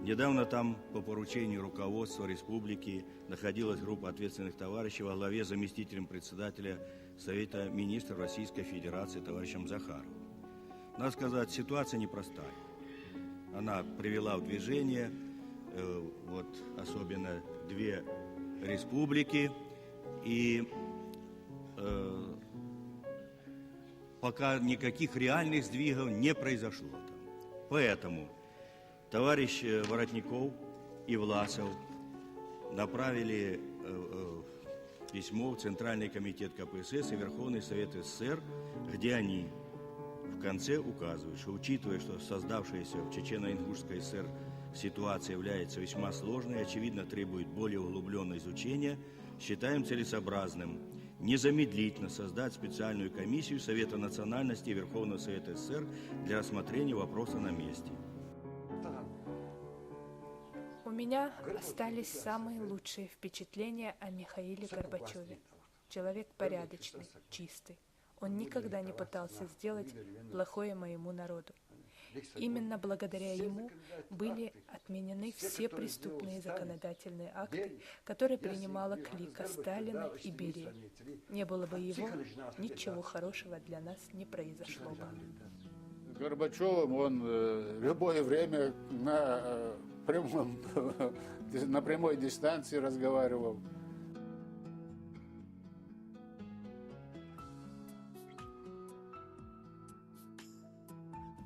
Недавно там по поручению руководства республики находилась группа ответственных товарищей во главе с заместителем председателя Совета министров Российской Федерации товарищем Захаровым. Надо сказать, ситуация непростая. Она привела в движение особенно 2 республики, и пока никаких реальных сдвигов не произошло. Поэтому товарищ Воротников и Власов направили письмо в Центральный комитет КПСС и Верховный Совет СССР, где они в конце указывают, что учитывая, что создавшаяся в Чечено-Ингушской ССР ситуация является весьма сложной и, очевидно, требует более углубленного изучения, считаем целесообразным незамедлительно создать специальную комиссию Совета национальности и Верховного Совета СССР для рассмотрения вопроса на месте. меня остались самые лучшие впечатления о Михаиле Горбачеве. Человек порядочный, чистый. Он никогда не пытался сделать плохое моему народу. Именно благодаря ему были отменены все преступные законодательные акты, которые принимала клика Сталина и Берия. Не было бы его, ничего хорошего для нас не произошло бы. С Горбачевым он в любое время на прямой дистанции разговаривал.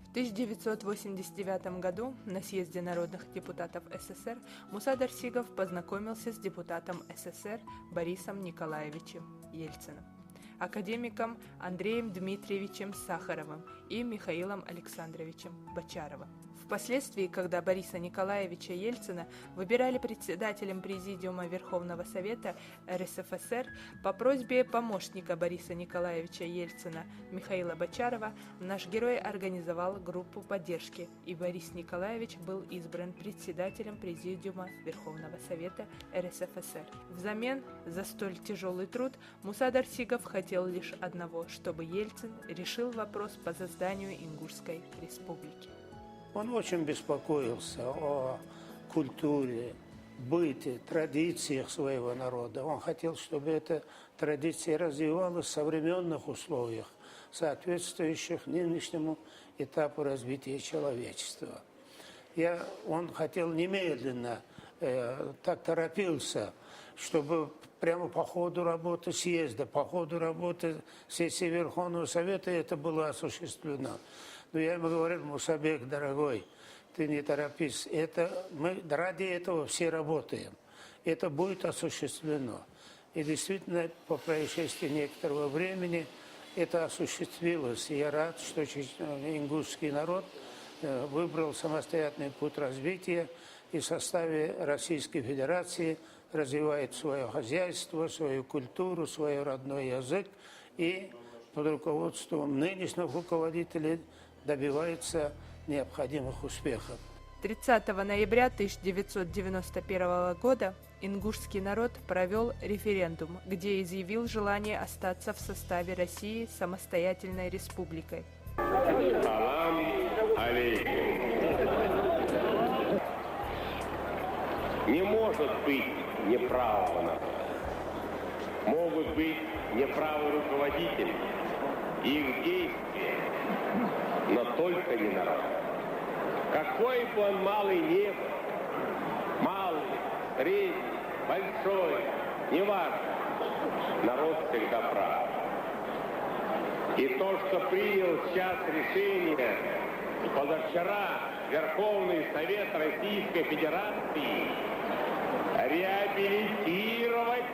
В 1989 году на съезде народных депутатов СССР Муса Дарсигов познакомился с депутатом СССР Борисом Николаевичем Ельциным, академиком Андреем Дмитриевичем Сахаровым и Михаилом Александровичем Бочаровым. Впоследствии, когда Бориса Николаевича Ельцина выбирали председателем Президиума Верховного Совета РСФСР по просьбе помощника Бориса Николаевича Ельцина Михаила Бочарова, наш герой организовал группу поддержки, и Борис Николаевич был избран председателем Президиума Верховного Совета РСФСР. Взамен за столь тяжелый труд Муса Дарсигов хотел лишь одного, чтобы Ельцин решил вопрос по созданию Ингушской республики. Он очень беспокоился о культуре, быте, традициях своего народа. Он хотел, чтобы эта традиция развивалась в современных условиях, соответствующих нынешнему этапу развития человечества. Он хотел немедленно, так торопился, чтобы прямо по ходу работы съезда, по ходу работы сессии Верховного Совета это было осуществлено. Но я ему говорил: Мусабек, дорогой, ты не торопись. Мы ради этого все работаем. Это будет осуществлено. И действительно, по происшествии некоторого времени это осуществилось. И я рад, что ингушский народ выбрал самостоятельный путь развития и в составе Российской Федерации развивает свое хозяйство, свою культуру, свой родной язык и под руководством нынешних руководителей добивается необходимых успехов. 30 ноября 1991 года ингушский народ провел референдум, где изъявил желание остаться в составе России самостоятельной республикой. Салам алейкум. Не может быть неправого народа. Могут быть неправы руководители и их действия, но только не народ. Какой бы он малый ни был, малый, средний, большой, неважно, народ всегда прав. И то, что принял сейчас решение позавчера Верховный Совет Российской Федерации реабилитировать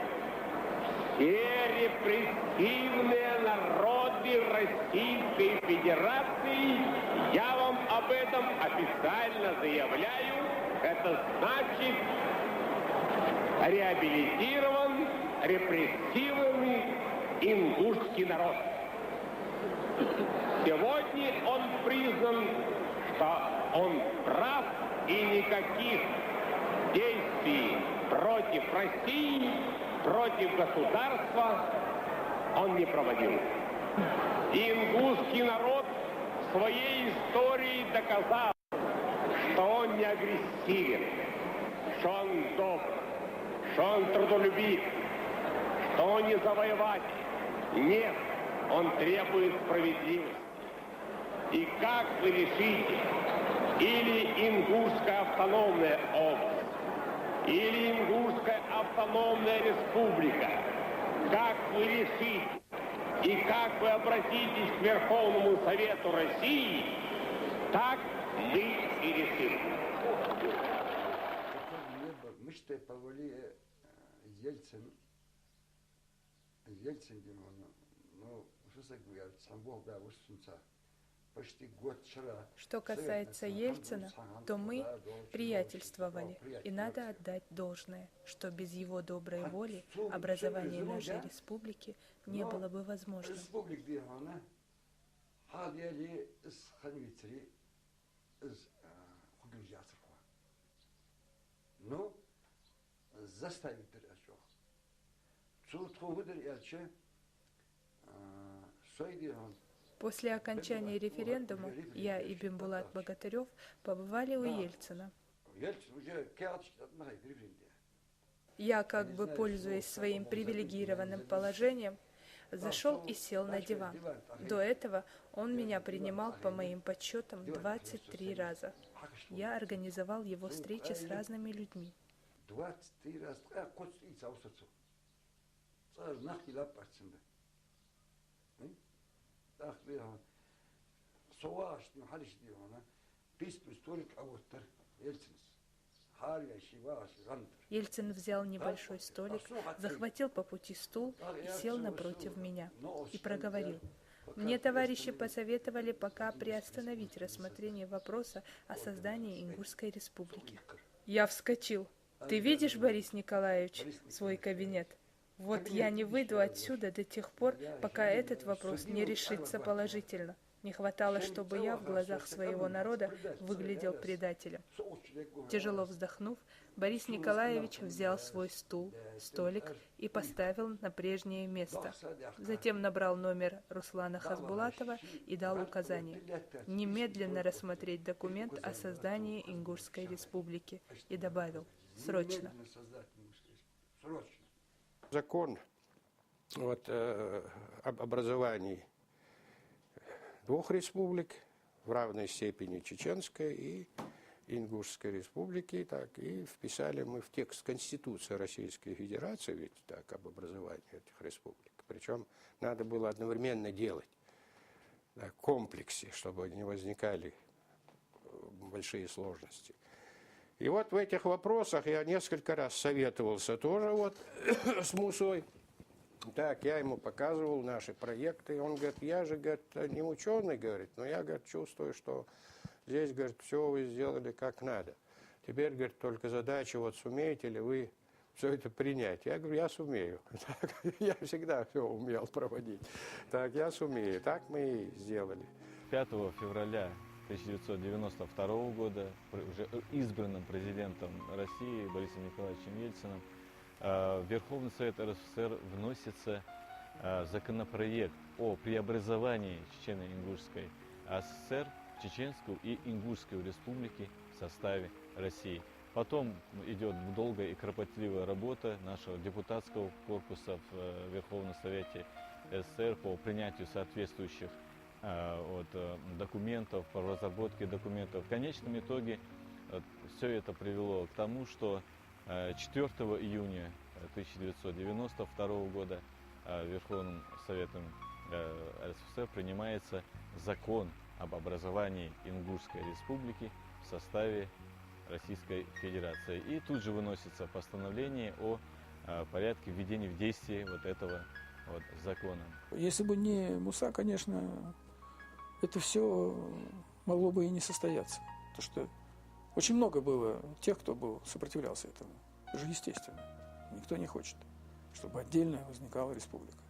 все репрессивные народы Российской Федерации, я вам об этом официально заявляю. Это значит, реабилитирован репрессивный ингушский народ. Сегодня он признан, что он прав, и никаких действий против России, против государства он не проводил. Ингушский народ в своей истории доказал, что он не агрессивен, что он добр, что он трудолюбив, что он не завоеватель. Нет, он требует справедливости. И как вы решите, или Ингушская автономная область, или Ингушская автономная республика, как вы решите, и как вы обратитесь к Верховному Совету России, так мы и решим. Мы что повели Ельцин, что говорят, сам Бог, да, почти год вчера. Что касается Ельцина, то мы приятельствовали, и надо отдать должное, что без его доброй воли образование нашей республики не было бы возможно. Но заставить дырачок. Суд выдер ялче сойди он. После окончания референдума я и Бимбулат Богатырев побывали у Ельцина. Ельцин уже карточки отмахает референдум. Я, как бы пользуясь своим привилегированным положением, зашел и сел на диван. До этого он меня принимал, по моим подсчетам, 23 раза. Я организовал его встречи с разными людьми. 23 раза. Ельцин взял небольшой столик, захватил по пути стул и сел напротив меня и проговорил: «Мне товарищи посоветовали пока приостановить рассмотрение вопроса о создании Ингушской республики». Я вскочил. «Ты видишь, Борис Николаевич, свой кабинет? Вот я не выйду отсюда до тех пор, пока этот вопрос не решится положительно. Не хватало, чтобы я в глазах своего народа выглядел предателем». Тяжело вздохнув, Борис Николаевич взял свой столик и поставил на прежнее место. Затем набрал номер Руслана Хасбулатова и дал указание немедленно рассмотреть документ о создании Ингушской республики и добавил: «Срочно». Закон об образовании двух республик в равной степени Чеченской и Ингушской республики, так и вписали мы в текст Конституции Российской Федерации, ведь так, об образовании этих республик. Причем надо было одновременно делать в комплексе, чтобы не возникали большие сложности. И вот в этих вопросах я несколько раз советовался тоже вот с Мусой. Так, я ему показывал наши проекты, и он говорит: я же, говорит, не ученый, говорит, но я, говорит, чувствую, что здесь, говорит, все вы сделали как надо. Теперь, говорит, только задача, вот сумеете ли вы все это принять? Я говорю: я сумею. Так, я всегда все умел проводить. Так, я сумею. Так мы и сделали. 5 февраля 1992 года уже избранным президентом России Борисом Николаевичем Ельциным в Верховный Совет РСФСР вносится законопроект о преобразовании Чечено-Ингушской АССР в Чеченскую и Ингушскую республики в составе России. Потом идет долгая и кропотливая работа нашего депутатского корпуса в Верховном Совете СССР по принятию соответствующих документов, по разработке документов. В конечном итоге все это привело к тому, что 4 июня 1992 года Верховным Советом РСФСР принимается закон об образовании Ингушской республики в составе Российской Федерации. И тут же выносится постановление о порядке введения в действие вот этого вот закона. Если бы не Муса, конечно, это все могло бы и не состояться. Потому что очень много было тех, кто сопротивлялся этому. Это же естественно. Никто не хочет, чтобы отдельно возникала республика.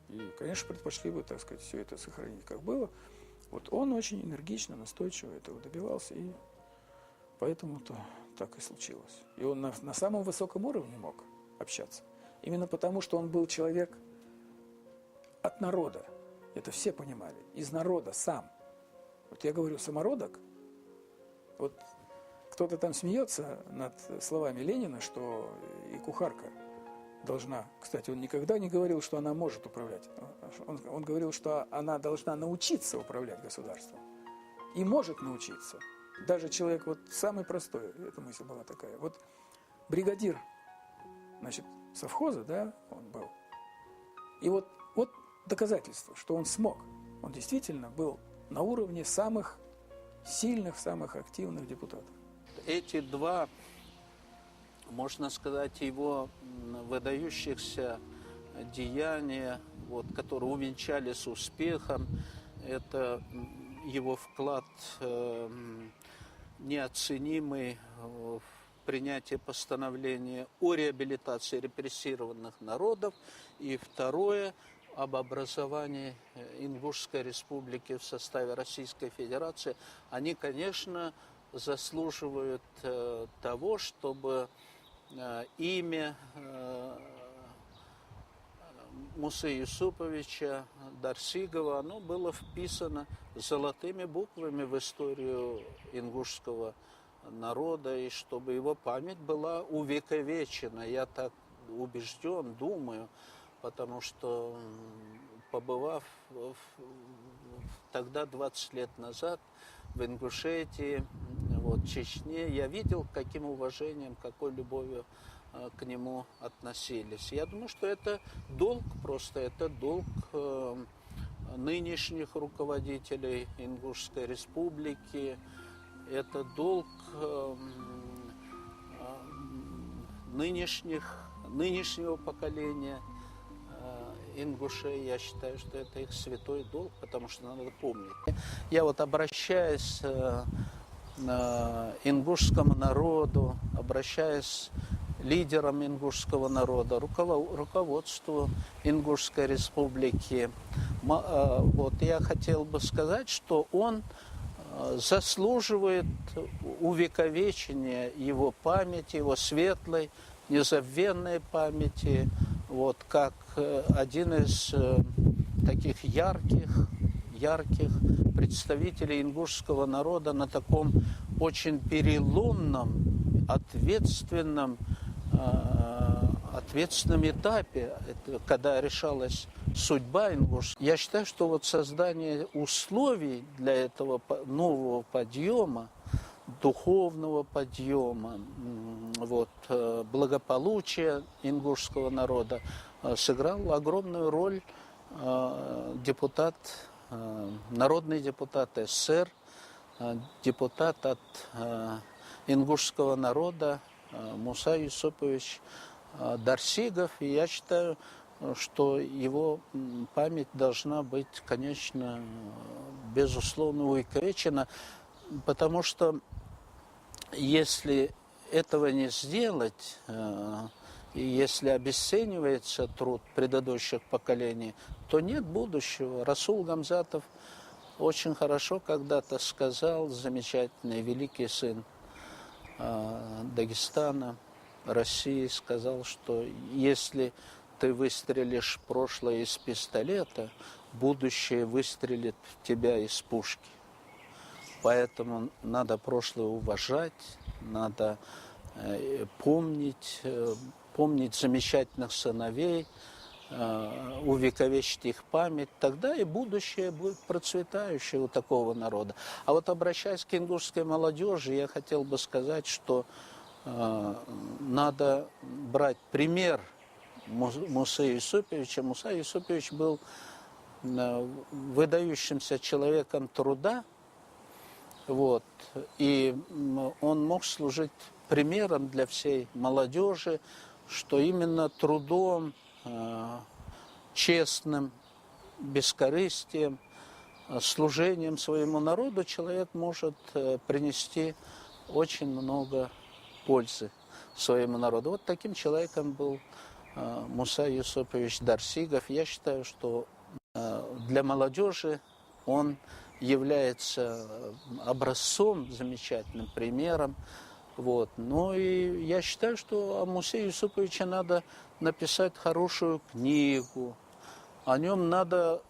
И, конечно, предпочли бы, так сказать, все это сохранить, как было. Вот он очень энергично, настойчиво этого добивался, и поэтому-то так и случилось. И он на самом высоком уровне мог общаться. Именно потому, что он был человек от народа. Это все понимали. Из народа сам. Вот я говорю самородок. Вот кто-то там смеется над словами Ленина, что и кухарка должна... Кстати, он никогда не говорил, что она может управлять. Он говорил, что она должна научиться управлять государством. И может научиться. Даже человек вот самый простой, эта мысль была такая. Вот бригадир, значит, совхоза, да, он был. И вот доказательство, что он смог. Он действительно был на уровне самых сильных, самых активных депутатов. Эти два, можно сказать, его выдающихся деяния, которые увенчались успехом, это его вклад неоценимый в принятие постановления о реабилитации репрессированных народов, и второе – об образовании Ингушской республики в составе Российской Федерации. Они, конечно, заслуживают того, чтобы имя Мусы Юсуповича Дарсигова, оно было вписано золотыми буквами в историю ингушского народа, и чтобы его память была увековечена. Я так убежден, думаю, потому что, побывав тогда, 20 лет назад, в Ингушетии, вот, Чечне, я видел, каким уважением, какой любовью к нему относились. Я думаю, что это долг просто, это долг нынешних руководителей Ингушской республики, это долг нынешнего поколения ингушей. Я считаю, что это их святой долг, потому что надо помнить. Я вот обращаюсь к ингушскому народу, обращаюсь к лидерам ингушского народа, руководству Ингушской республики. Вот я хотел бы сказать, что он заслуживает увековечения его памяти, его светлой, незабвенной памяти, вот, как один из таких ярких представителей ингушского народа на таком очень переломном, ответственном этапе, когда решалась судьба ингушского. Я считаю, что вот создание условий для этого нового подъема, духовного подъема, вот, благополучия ингушского народа сыграл огромную роль народный депутат СССР, депутат от ингушского народа Муса Юсупович Дарсигов. И я считаю, что его память должна быть, конечно, безусловно увековечена, потому что если этого не сделать, и если обесценивается труд предыдущих поколений, то нет будущего. Расул Гамзатов очень хорошо когда-то сказал, замечательный великий сын Дагестана, России, сказал, что если ты выстрелишь в прошлое из пистолета, будущее выстрелит в тебя из пушки. Поэтому надо прошлое уважать, надо помнить замечательных сыновей, увековечить их память. Тогда и будущее будет процветающее у такого народа. А вот обращаясь к ингушской молодежи, я хотел бы сказать, что надо брать пример Мусы Юсуповича. Муса Юсупович был выдающимся человеком труда, вот, и он мог служить примером для всей молодежи, что именно трудом, честным, бескорыстием, служением своему народу человек может принести очень много пользы своему народу. Вот таким человеком был Муса Юсупович Дарсигов. Я считаю, что для молодежи он является образцом, замечательным примером. Вот. Ну и я считаю, что о Мусе Юсуповиче надо написать хорошую книгу, о нем надо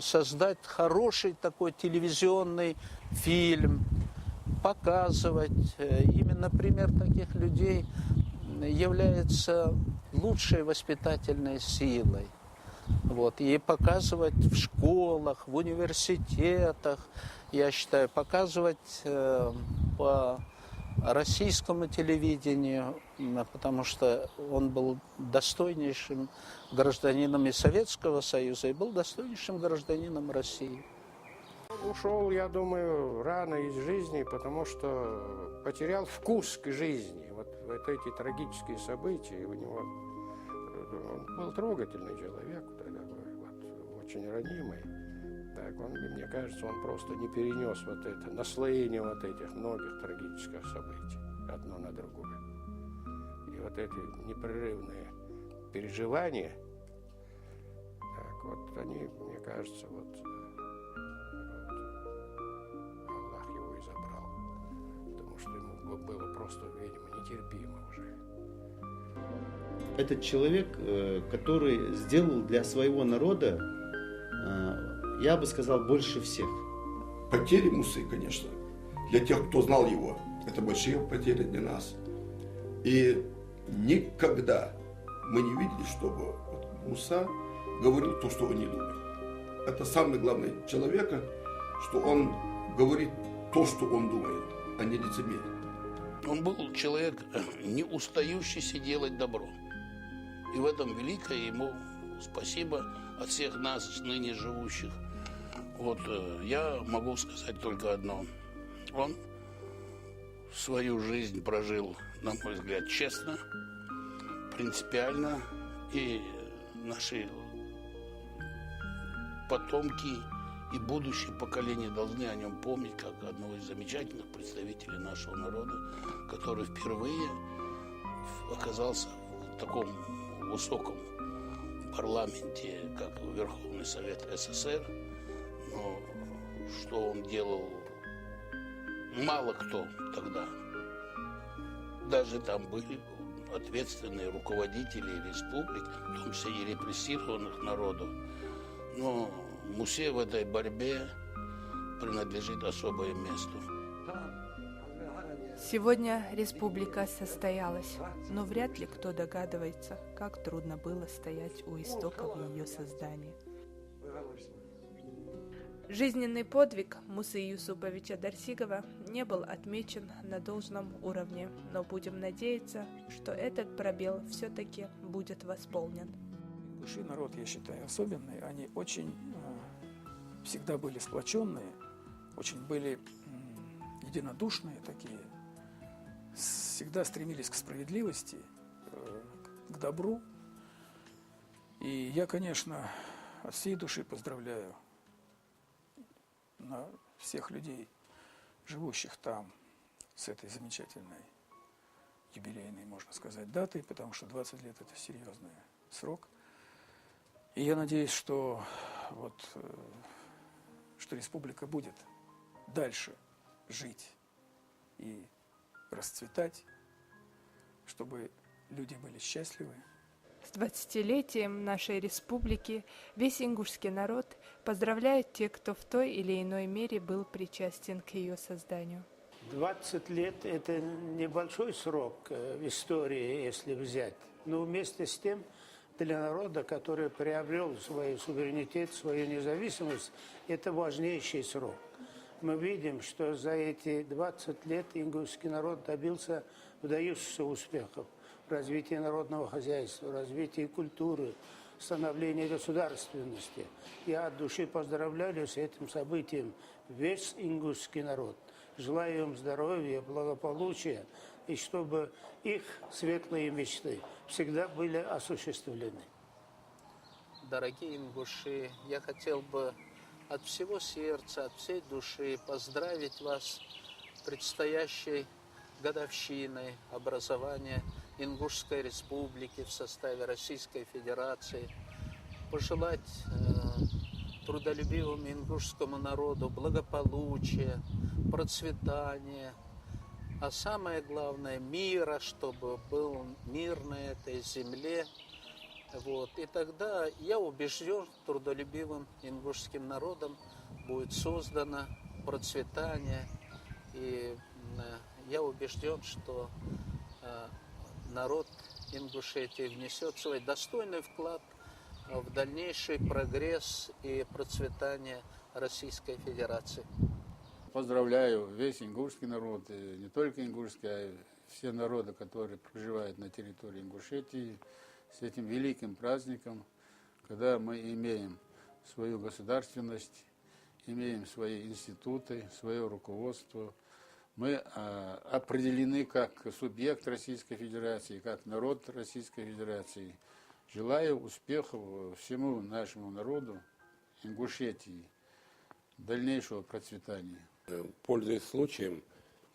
создать хороший такой телевизионный фильм, показывать. Именно пример таких людей является лучшей воспитательной силой. Вот. И показывать в школах, в университетах, я считаю, показывать по российскому телевидению, потому что он был достойнейшим гражданином и Советского Союза, и был достойнейшим гражданином России. Ушел, я думаю, рано из жизни, потому что потерял вкус к жизни. Вот эти трагические события у него. Он был трогательный человек, очень ранимый. Так, мне кажется, он просто не перенес вот это наслоение вот этих многих трагических событий одно на другое. И вот эти непрерывные переживания, так, вот они, мне кажется, вот Аллах его было просто, видимо, нетерпимо уже. Этот человек, который сделал для своего народа, я бы сказал, больше всех. Потери Мусы, конечно, для тех, кто знал его, это большие потери для нас. И никогда мы не видели, чтобы Муса говорил то, что он не думает. Это самый главный человека, что он говорит то, что он думает, а не лицемерит. Он был человек, не устающийся делать добро. И в этом великое ему спасибо от всех нас, ныне живущих. Вот я могу сказать только одно. Он свою жизнь прожил, на мой взгляд, честно, принципиально. И наши потомки и будущие поколения должны о нем помнить как одного из замечательных представителей нашего народа, который впервые оказался в таком высоком парламенте, как Верховный Совет СССР. Но что он делал, мало кто тогда. Даже там были ответственные руководители республик, в том числе и репрессированных народов. Но Мусе в этой борьбе принадлежит особое место. Сегодня республика состоялась, но вряд ли кто догадывается, как трудно было стоять у истоков ее создания. Жизненный подвиг Мусы Юсуповича Дарсигова не был отмечен на должном уровне, но будем надеяться, что этот пробел все-таки будет восполнен. Ингуши народ, я считаю, особенный. Они очень всегда были сплоченные, очень были единодушные такие, всегда стремились к справедливости, к добру. И я, конечно, от всей души поздравляю всех людей, живущих там, с этой замечательной юбилейной, можно сказать, датой, потому что 20 лет – это серьезный срок. И я надеюсь, что республика будет дальше жить и расцветать, чтобы люди были счастливы. С 20-летием нашей республики весь ингушский народ поздравляет тех, кто в той или иной мере был причастен к ее созданию. 20 лет – это небольшой срок в истории, если взять. Но вместе с тем, для народа, который приобрел свой суверенитет, свою независимость, это важнейший срок. Мы видим, что за эти 20 лет ингушский народ добился выдающихся успехов в развитии народного хозяйства, развитии культуры, становлении государственности. Я от души поздравляю с этим событием весь ингушский народ. Желаю им здоровья, благополучия, и чтобы их светлые мечты всегда были осуществлены. Дорогие ингуши, я хотел бы от всего сердца, от всей души поздравить вас с предстоящей годовщиной образования Ингушской республики в составе Российской Федерации. Пожелать трудолюбивому ингушскому народу благополучия, процветания, а самое главное мира, чтобы был мир на этой земле. И тогда я убежден, трудолюбивым ингушским народом будет создано процветание. И я убежден, что народ Ингушетии внесет свой достойный вклад в дальнейший прогресс и процветание Российской Федерации. Поздравляю весь ингушский народ, и не только ингушский, а и все народы, которые проживают на территории Ингушетии, с этим великим праздником, когда мы имеем свою государственность, имеем свои институты, свое руководство. Мы определены как субъект Российской Федерации, как народ Российской Федерации. Желаю успехов всему нашему народу Ингушетии, дальнейшего процветания. Пользуясь случаем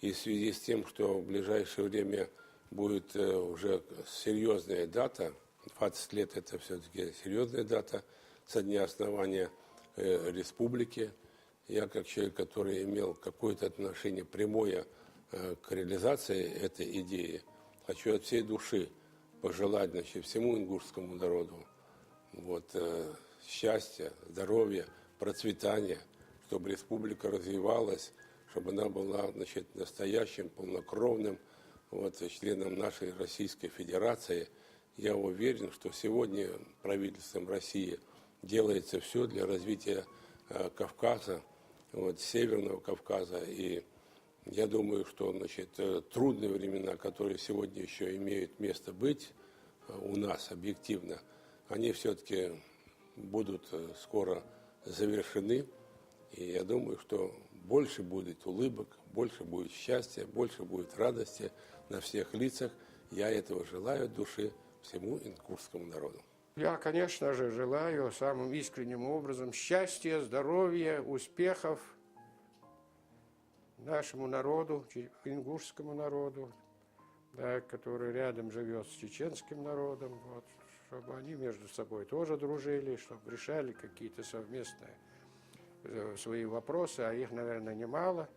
и в связи с тем, что в ближайшее время будет уже серьезная дата, 20 лет это все-таки серьезная дата со дня основания республики. Я как человек, который имел какое-то отношение прямое к реализации этой идеи, хочу от всей души пожелать, значит, всему ингушскому народу счастья, здоровья, процветания, чтобы республика развивалась, чтобы она была, значит, настоящим, полнокровным членом нашей Российской Федерации. Я уверен, что сегодня правительством России делается все для развития Кавказа, Северного Кавказа. И я думаю, что, значит, трудные времена, которые сегодня еще имеют место быть у нас объективно, они все-таки будут скоро завершены. И я думаю, что больше будет улыбок, больше будет счастья, больше будет радости на всех лицах. Я этого желаю от души всему ингушскому народу. Я, конечно же, желаю самым искренним образом счастья, здоровья, успехов нашему народу, ингушскому народу, да, который рядом живет с чеченским народом, чтобы они между собой тоже дружили, чтобы решали какие-то совместные свои вопросы, а их, наверное, немало.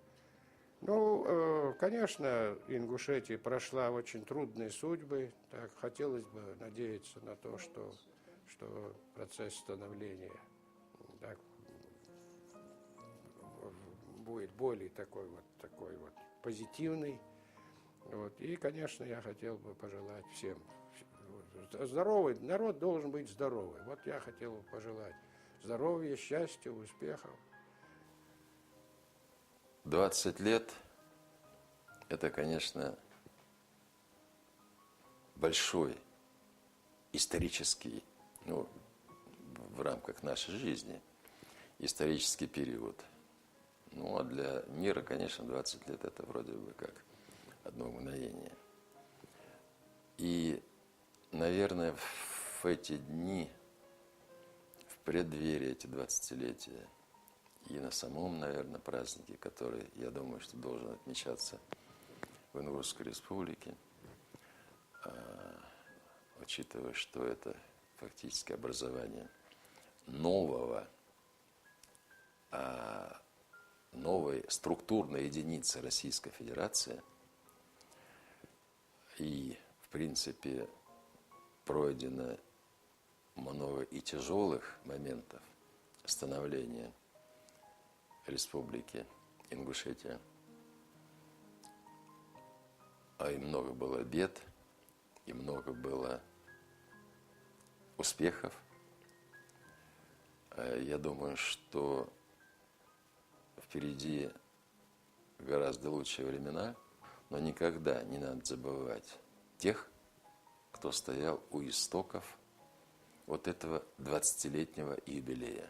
Ну, конечно, Ингушетия прошла очень трудные судьбы. Так, хотелось бы надеяться на то, что процесс становления так, будет более такой вот позитивный. И, конечно, я хотел бы пожелать всем. Здоровый народ должен быть здоровый. Я хотел бы пожелать здоровья, счастья, успехов. 20 лет – это, конечно, большой исторический, в рамках нашей жизни, исторический период. А для мира, конечно, 20 лет – это вроде бы как одно мгновение. И, наверное, в эти дни, в преддверии эти 20-летия, и на самом, наверное, празднике, который, я думаю, что должен отмечаться в Ингушской республике, учитывая, что это фактически образование новой структурной единицы Российской Федерации, и, в принципе, пройдено много и тяжелых моментов становления Республики Ингушетия, и много было бед, и много было успехов. Я думаю, что впереди гораздо лучшие времена, но никогда не надо забывать тех, кто стоял у истоков этого 20-летнего юбилея.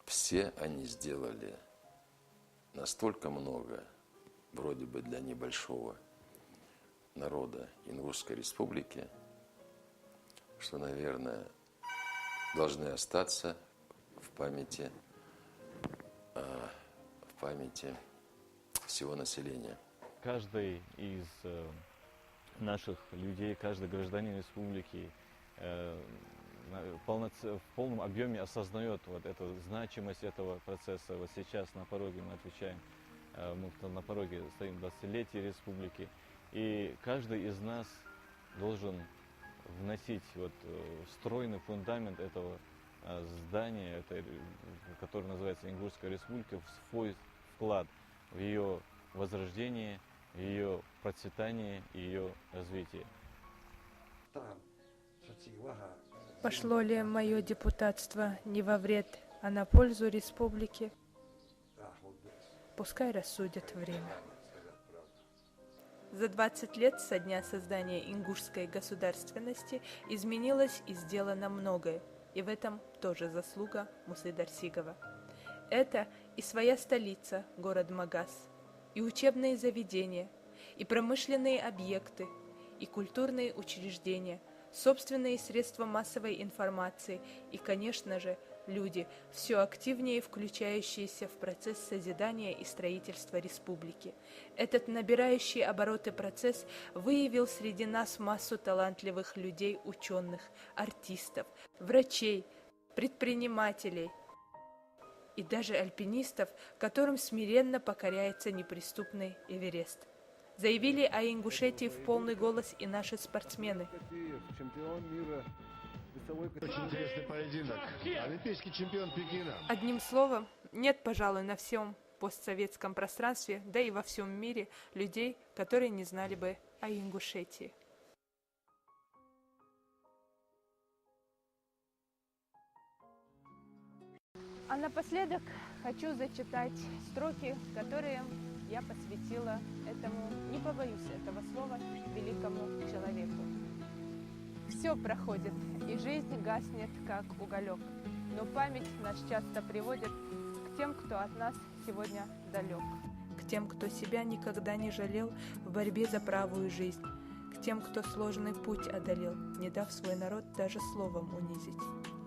Все они сделали настолько много, вроде бы для небольшого народа Ингушской республики, что, наверное, должны остаться в памяти всего населения. Каждый из наших людей, каждый гражданин республики в полном объеме осознает эту значимость этого процесса. Сейчас на пороге мы отвечаем, мы на пороге стоим 20-летие республики, и каждый из нас должен вносить стройный фундамент этого здания, которое называется Ингушская республика, в свой вклад в ее возрождение, в ее процветание и ее развитие. Пошло ли мое депутатство не во вред, а на пользу республике? Пускай рассудит время. За 20 лет со дня создания ингушской государственности изменилось и сделано многое, и в этом тоже заслуга Мусы Дарсигова. Это и своя столица, город Магас, и учебные заведения, и промышленные объекты, и культурные учреждения, собственные средства массовой информации и, конечно же, люди, все активнее включающиеся в процесс созидания и строительства республики. Этот набирающий обороты процесс выявил среди нас массу талантливых людей, ученых, артистов, врачей, предпринимателей и даже альпинистов, которым смиренно покоряется неприступный Эверест. Заявили о Ингушетии в полный голос и наши спортсмены. Чемпион мира. Очень интересный поединок. Олимпийский чемпион Пекина. Одним словом, нет, пожалуй, на всем постсоветском пространстве, да и во всем мире, людей, которые не знали бы о Ингушетии. А напоследок хочу зачитать строки, которые я посвятила этому, не побоюсь этого слова, великому человеку. Все проходит, и жизнь гаснет, как уголек, но память нас часто приводит к тем, кто от нас сегодня далек, к тем, кто себя никогда не жалел в борьбе за правую жизнь, к тем, кто сложный путь одолел, не дав свой народ даже словом унизить.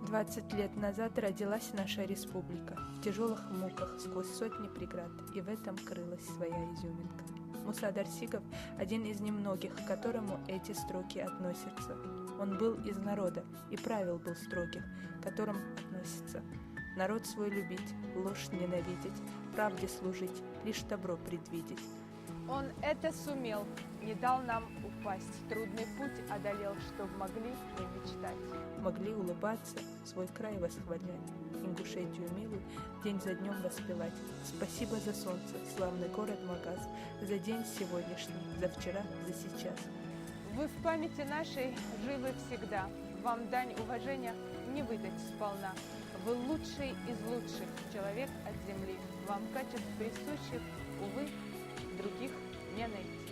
20 лет назад родилась наша республика, в тяжелых муках сквозь сотни преград, и в этом крылась своя изюминка. Муса Дарсигов – один из немногих, к которому эти строки относятся. Он был из народа, и правил был строгих, к которым относится. Народ свой любить, ложь ненавидеть, правде служить, лишь добро предвидеть. Он это сумел, не дал нам упасть, трудный путь одолел, чтоб могли мы мечтать. Могли улыбаться, свой край восхвалять, Ингушетию милую день за днем воспевать. Спасибо за солнце, славный город Магаз, за день сегодняшний, за вчера, за сейчас. Вы в памяти нашей живы всегда, вам дань уважения не выдать сполна. Вы лучший из лучших, человек от земли, вам качеств присущих, увы, других не найти.